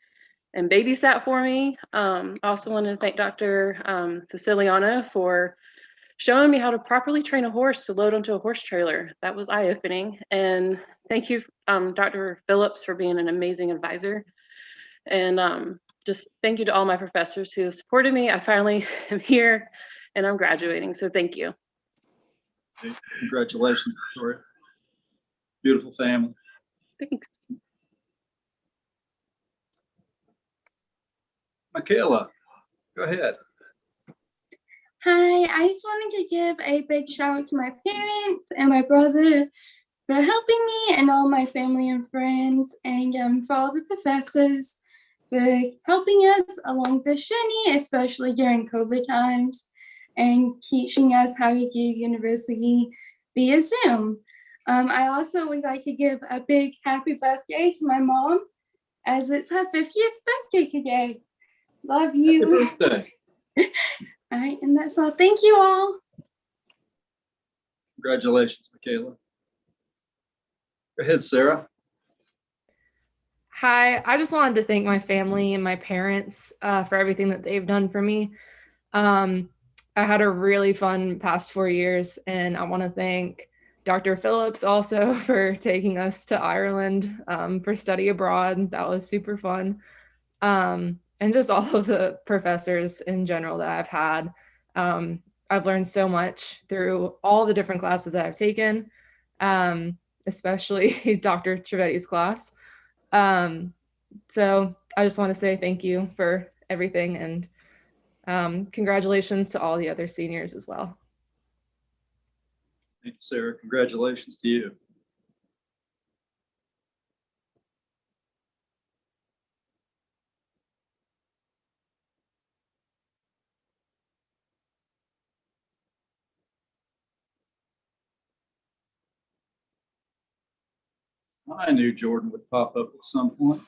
and babysat for me. I also wanted to thank Dr. Siciliano for showing me how to properly train a horse to load onto a horse trailer. That was eye-opening. And thank you, Dr. Phillips, for being an amazing advisor. And just thank you to all my professors who supported me. I finally am here and I'm graduating, so thank you. Congratulations, Victoria. Beautiful family. Thanks. Michaela, go ahead. Hi, I just wanted to give a big shout out to my parents and my brother for helping me and all my family and friends, and for all the professors for helping us along this journey, especially during COVID times, and teaching us how to do university via Zoom. I also would like to give a big happy birthday to my mom, as it's her 50th birthday today. Love you. Happy birthday. All right, and that's all. Thank you all. Congratulations, Michaela. Go ahead, Sarah. Hi, I just wanted to thank my family and my parents for everything that they've done for me. I had a really fun past 4 years, and I want to thank Dr. Phillips also for taking us to Ireland for study abroad. That was super fun. And just all of the professors in general that I've had. I've learned so much through all the different classes that I've taken, especially Dr. Trivedi's class. So I just want to say thank you for everything, and congratulations to all the other seniors as well. Thank you, Sarah. Congratulations to you. I knew Jordan would pop up at some point.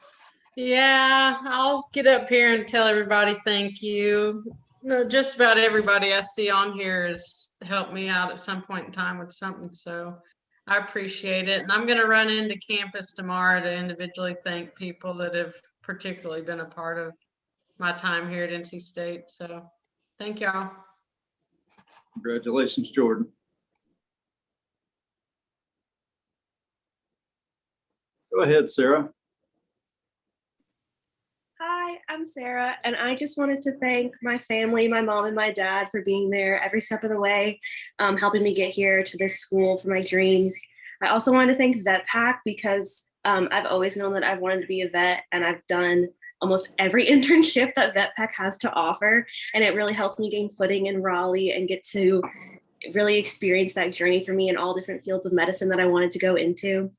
Yeah, I'll get up here and tell everybody thank you. No, just about everybody I see on here has helped me out at some point in time with something, so I appreciate it. And I'm going to run into campus tomorrow to individually thank people that have particularly been a part of my time here at NC State. So thank y'all. Congratulations, Jordan. Go ahead, Sarah. Hi, I'm Sarah, and I just wanted to thank my family, my mom and my dad, for being there every step of the way, helping me get here to this school for my dreams. I also wanted to thank VetPack because I've always known that I've wanted to be a vet, and I've done almost every internship that VetPack has to offer, and it really helped me gain footing in Raleigh and get to really experience that journey for me in all different fields of medicine that I wanted to go into.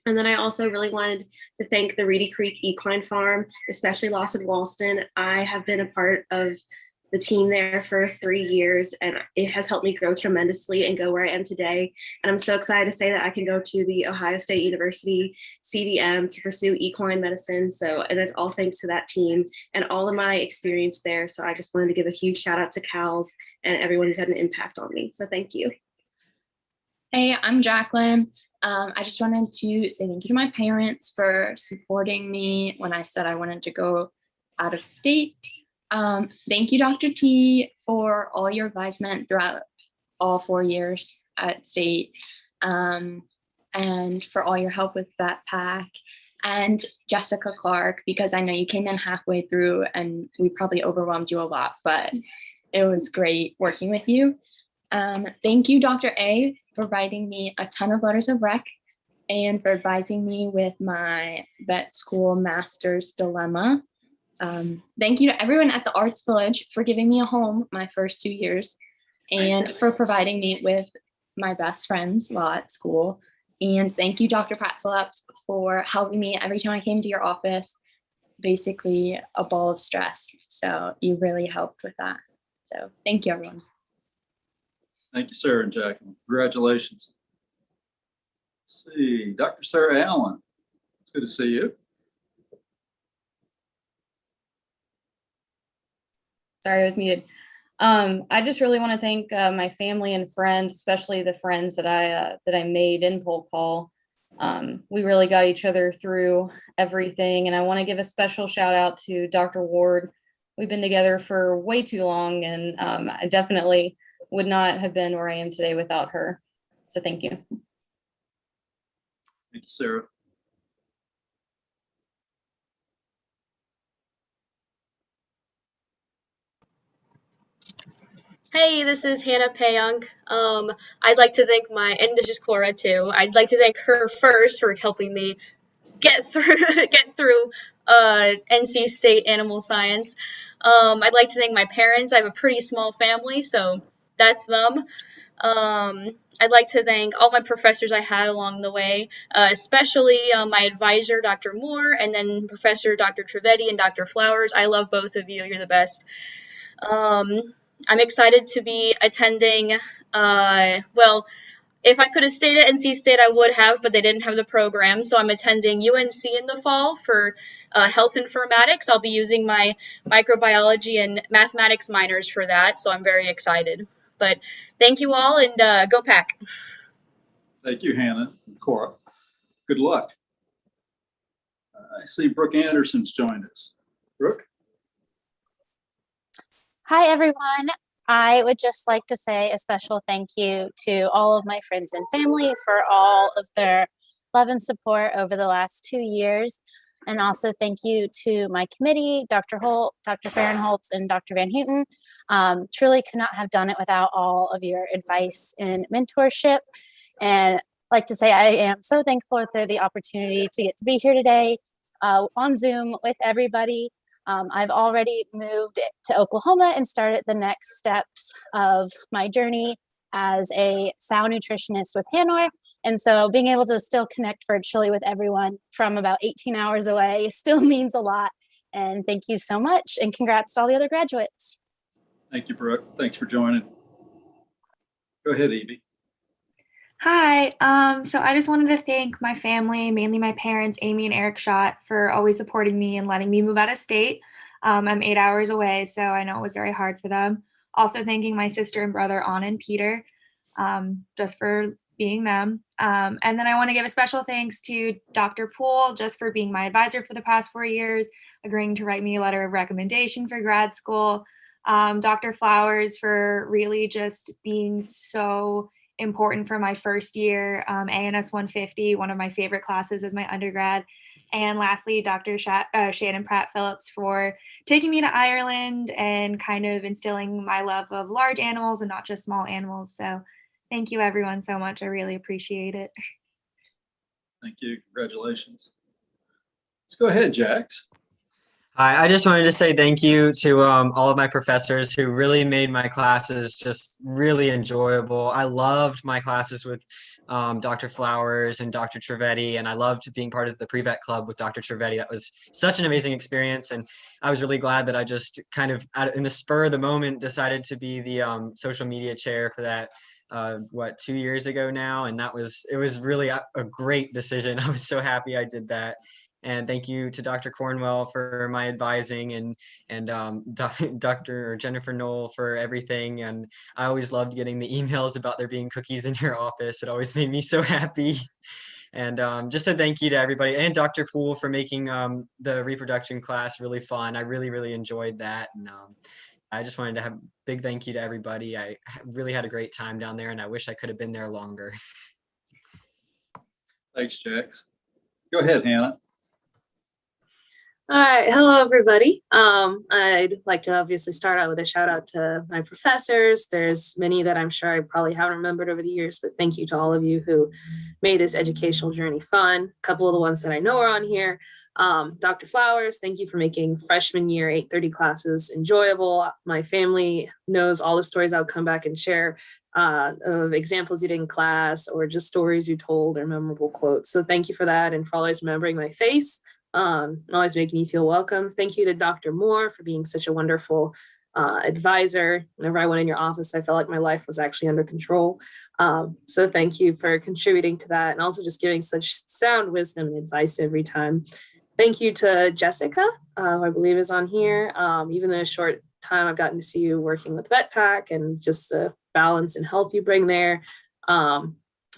And then I also really wanted to thank the Reedy Creek Equine Farm, especially Lawson Walston. I have been a part of the team there for 3 years, and it has helped me grow tremendously and go where I am today. And I'm so excited to say that I can go to the Ohio State University CVM to pursue equine medicine. So, and that's all thanks to that team and all of my experience there. So I just wanted to give a huge shout out to CALS and everyone who's had an impact on me. So thank you. Hey, I'm Jacqueline. I just wanted to say thank you to my parents for supporting me when I said I wanted to go out of state. Thank you, Dr. T, for all your advisement throughout all 4 years at state, and for all your help with VetPack, and Jessica Clark, because I know you came in halfway through and we probably overwhelmed you a lot, but it was great working with you. Thank you, Dr. A, for writing me a ton of letters of rec and for advising me with my vet school master's dilemma. Thank you to everyone at the Arts Village for giving me a home my first 2 years and for providing me with my best friends while at school. And thank you, Dr. Pratt Phillips, for helping me every time I came to your office, basically a ball of stress. So you really helped with that. So thank you, everyone. Thank you, Sarah and Jacqueline. Congratulations. Let's see, Dr. Sarah Allen. It's good to see you. Sorry, I was muted. I just really want to thank my family and friends, especially the friends that I made in Pole Call. We really got each other through everything, and I want to give a special shout out to Dr. Ward. We've been together for way too long, and I definitely would not have been where I am today without her. So thank you. Thank you, Sarah. Hey, this is Hannah Payung. I'd like to thank and this is Cora too. I'd like to thank her first for helping me get through NC State Animal Science. I'd like to thank my parents. I have a pretty small family, so that's them. I'd like to thank all my professors I had along the way, especially my advisor, Dr. Moore, and then Professor Dr. Trivedi and Dr. Flowers. I love both of you. You're the best. I'm excited to be attending, well, if I could have stayed at NC State, I would have, but they didn't have the program. So I'm attending UNC in the fall for health informatics. I'll be using my microbiology and mathematics minors for that. So I'm very excited. But thank you all, and go Pack. Thank you, Hannah and Cora. Good luck. I see Brooke Anderson's joined us. Brooke? Hi, everyone. I would just like to say a special thank you to all of my friends and family for all of their love and support over the last 2 years. And also thank you to my committee, Dr. Holt, Dr. Fahrenholtz, and Dr. Van Houten. Truly could not have done it without all of your advice and mentorship. And I'd like to say I am so thankful for the opportunity to get to be here today on Zoom with everybody. I've already moved to Oklahoma and started the next steps of my journey as a sound nutritionist with Hanor. And so being able to still connect virtually with everyone from about 18 hours away still means a lot. And thank you so much. And congrats to all the other graduates. Thank you, Brooke. Thanks for joining. Go ahead, Evie. Hi. So I just wanted to thank my family, mainly my parents, Amy and Eric Schott, for always supporting me and letting me move out of state. I'm 8 hours away, so I know it was very hard for them. Also thanking my sister and brother, Anna and Peter, just for being them. And then I want to give a special thanks to Dr. Poole, just for being my advisor for the past 4 years, agreeing to write me a letter of recommendation for grad school. Dr. Flowers for really just being so important for my first year, ANS 150, one of my favorite classes as my undergrad. And lastly, Dr. Shannon Pratt Phillips for taking me to Ireland and kind of instilling my love of large animals and not just small animals. So thank you everyone so much. I really appreciate it. Thank you. Congratulations. Let's go ahead, Jax. Hi, I just wanted to say thank you to all of my professors who really made my classes just really enjoyable. I loved my classes with Dr. Flowers and Dr. Trivedi, and I loved being part of the pre-vet club with Dr. Trivedi. That was such an amazing experience, and I was really glad that I just kind of, in the spur of the moment, decided to be the social media chair for that 2 years ago now, and it was really a great decision. I was so happy I did that. And thank you to Dr. Cornwell for my advising and Dr. Jennifer Knoll for everything. And I always loved getting the emails about there being cookies in your office. It always made me so happy. And just a thank you to everybody and Dr. Poole for making the reproduction class really fun. I really, really enjoyed that. And I just wanted to have a big thank you to everybody. I really had a great time down there and I wish I could have been there longer. Thanks, Jax. Go ahead, Hannah. All right, hello everybody. I'd like to obviously start out with a shout out to my professors. There's many that I'm sure I probably haven't remembered over the years, but thank you to all of you who made this educational journey fun. A couple of the ones that I know are on here. Dr. Flowers, thank you for making freshman year 8:30 classes enjoyable. My family knows all the stories I would come back and share of examples you did in class or just stories you told or memorable quotes. So thank you for that and for always remembering my face. Always making me feel welcome. Thank you to Dr. Moore for being such a wonderful advisor. Whenever I went in your office, I felt like my life was actually under control. So thank you for contributing to that and also just giving such sound wisdom and advice every time. Thank you to Jessica, who I believe is on here. Even though a short time I've gotten to see you working with VetPack and just the balance and health you bring there.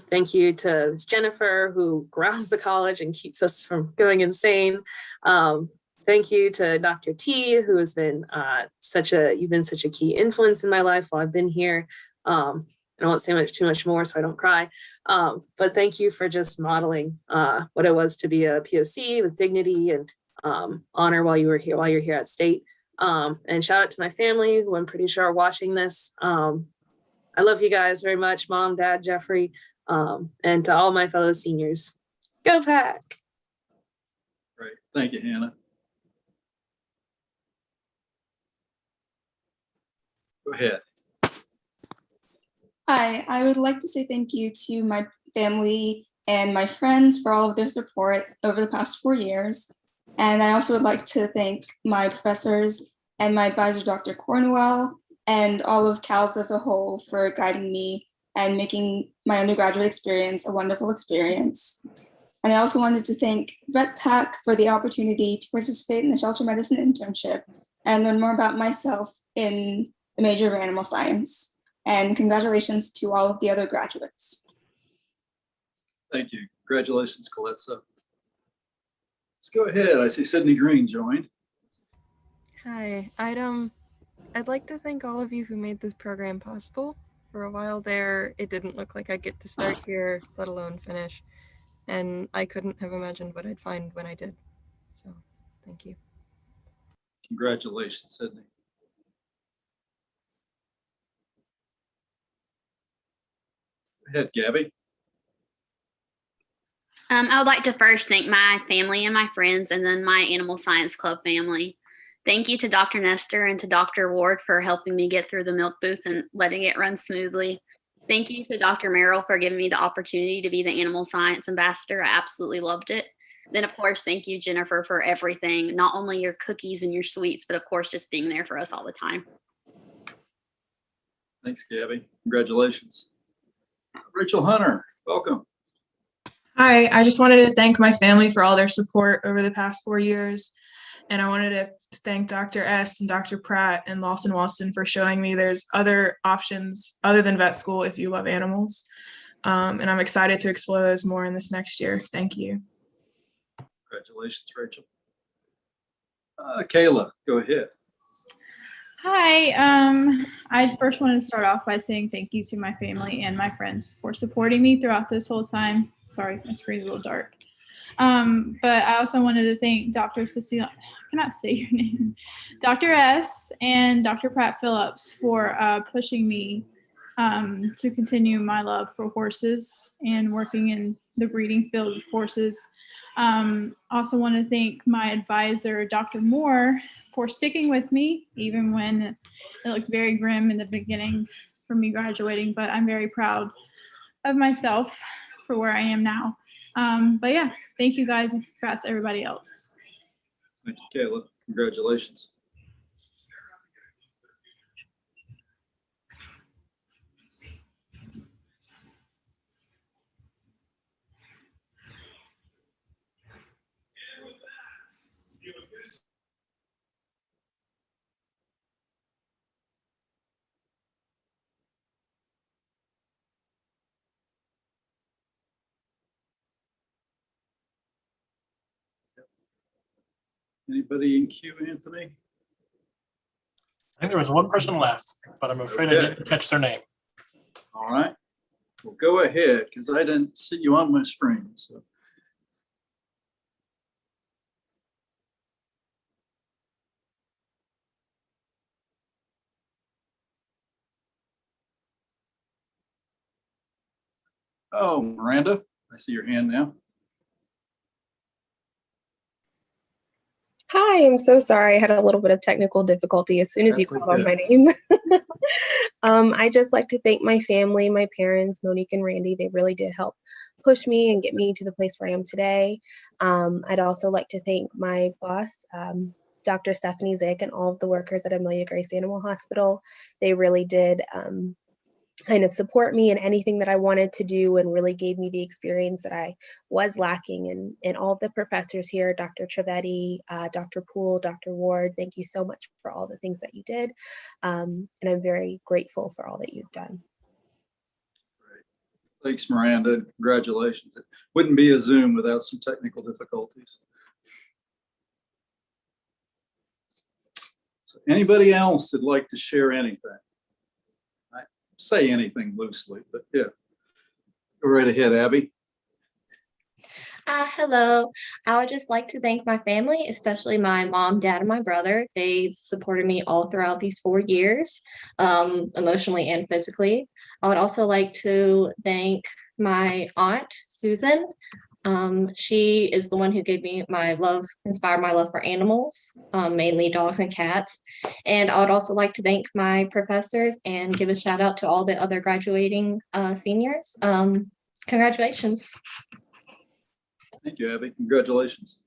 Thank you to Ms. Jennifer, who grounds the college and keeps us from going insane. Thank you to Dr. T, who has been you've been such a key influence in my life while I've been here. I won't say too much more so I don't cry. But thank you for just modeling what it was to be a POC with dignity and honor while you're here at State. And shout out to my family, who I'm pretty sure are watching this. I love you guys very much, Mom, Dad, Jeffrey. And to all my fellow seniors, go Pack! Great, thank you, Hannah. Go ahead. Hi, I would like to say thank you to my family and my friends for all of their support over the past 4 years. And I also would like to thank my professors and my advisor, Dr. Cornwell, and all of CALS as a whole for guiding me and making my undergraduate experience a wonderful experience. And I also wanted to thank VetPack for the opportunity to participate in the shelter medicine internship and learn more about myself in the major of animal science. And congratulations to all of the other graduates. Thank you. Congratulations, Coletza. Let's go ahead. I see Sydney Green joined. Hi, I'd like to thank all of you who made this program possible. For a while there, it didn't look like I'd get to start here, let alone finish. And I couldn't have imagined what I'd find when I did. So, thank you. Congratulations, Sydney. Go ahead, Gabby. I would like to first thank my family and my friends, and then my Animal Science Club family. Thank you to Dr. Nestor and to Dr. Ward for helping me get through the milk booth and letting it run smoothly. Thank you to Dr. Merrill for giving me the opportunity to be the Animal Science Ambassador. I absolutely loved it. Then, of course, thank you, Jennifer, for everything, not only your cookies and your sweets, but of course, just being there for us all the time. Thanks, Gabby. Congratulations. Rachel Hunter, welcome. Hi, I just wanted to thank my family for all their support over the past 4 years. And I wanted to thank Dr. S and Dr. Pratt and Lawson Walston for showing me there's other options other than vet school if you love animals. And I'm excited to explore those more in this next year. Thank you. Congratulations, Rachel. Kayla, go ahead. Hi, I first wanted to start off by saying thank you to my family and my friends for supporting me throughout this whole time. Sorry, my screen's a little dark. But I also wanted to thank Dr. Cecilia, I cannot say your name, Dr. S and Dr. Pratt Phillips for pushing me to continue my love for horses and working in the breeding field with horses. Also want to thank my advisor, Dr. Moore, for sticking with me, even when it looked very grim in the beginning for me graduating, but I'm very proud of myself for where I am now. But yeah, thank you guys and congrats to everybody else. Thank you, Kayla. Congratulations. Anybody in queue, Anthony? I think there was one person left, but I'm afraid I didn't catch their name. All right. Well, go ahead, because I didn't see you on my screen. So. Oh, Miranda, I see your hand now. Hi, I'm so sorry. I had a little bit of technical difficulty as soon as you called on my name. I just like to thank my family, my parents, Monique and Randy. They really did help push me and get me to the place where I am today. I'd also like to thank my boss, Dr. Stephanie Zick, and all of the workers at Amelia Grace Animal Hospital. They really did kind of support me in anything that I wanted to do and really gave me the experience that I was lacking. And all the professors here, Dr. Trevetti, Dr. Poole, Dr. Ward, thank you so much for all the things that you did. And I'm very grateful for all that you've done. Thanks, Miranda. Congratulations. It wouldn't be a Zoom without some technical difficulties. So anybody else that'd like to share anything? Say anything loosely, but yeah. Go right ahead, Abby. Hello. I would just like to thank my family, especially my mom, dad, and my brother. They've supported me all throughout these 4 years, emotionally and physically. I would also like to thank my aunt, Susan. She is the one who gave me my love, inspired my love for animals, mainly dogs and cats. And I would also like to thank my professors and give a shout out to all the other graduating seniors. Congratulations. Thank you, Abby. Congratulations.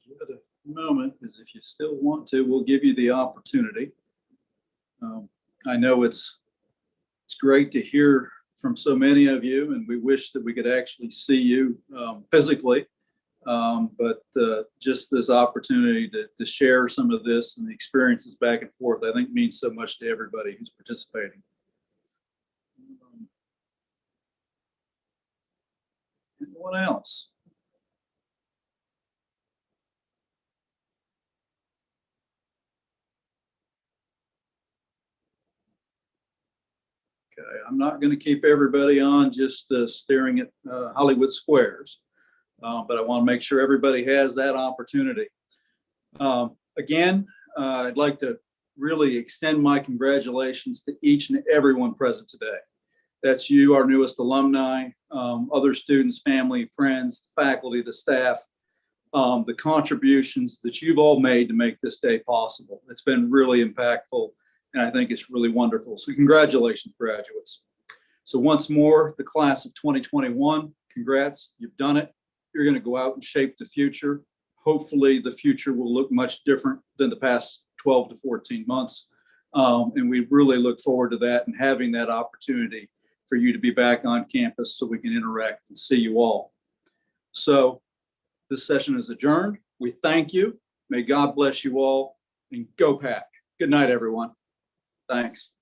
Give it a moment, because if you still want to, we'll give you the opportunity. I know it's great to hear from so many of you, and we wish that we could actually see you physically. But just this opportunity to share some of this and the experiences back and forth, I think means so much to everybody who's participating. Anyone else? Okay, I'm not going to keep everybody on just staring at Hollywood squares, but I want to make sure everybody has that opportunity. Again, I'd like to really extend my congratulations to each and everyone present today. That's you, our newest alumni, other students, family, friends, faculty, the staff, the contributions that you've all made to make this day possible. It's been really impactful, and I think it's really wonderful. So congratulations, graduates. So once more, the class of 2021, congrats, you've done it. You're going to go out and shape the future. Hopefully the future will look much different than the past 12 to 14 months. And we really look forward to that and having that opportunity for you to be back on campus so we can interact and see you all. So this session is adjourned. We thank you. May God bless you all, and go Pack. Good night, everyone. Thanks.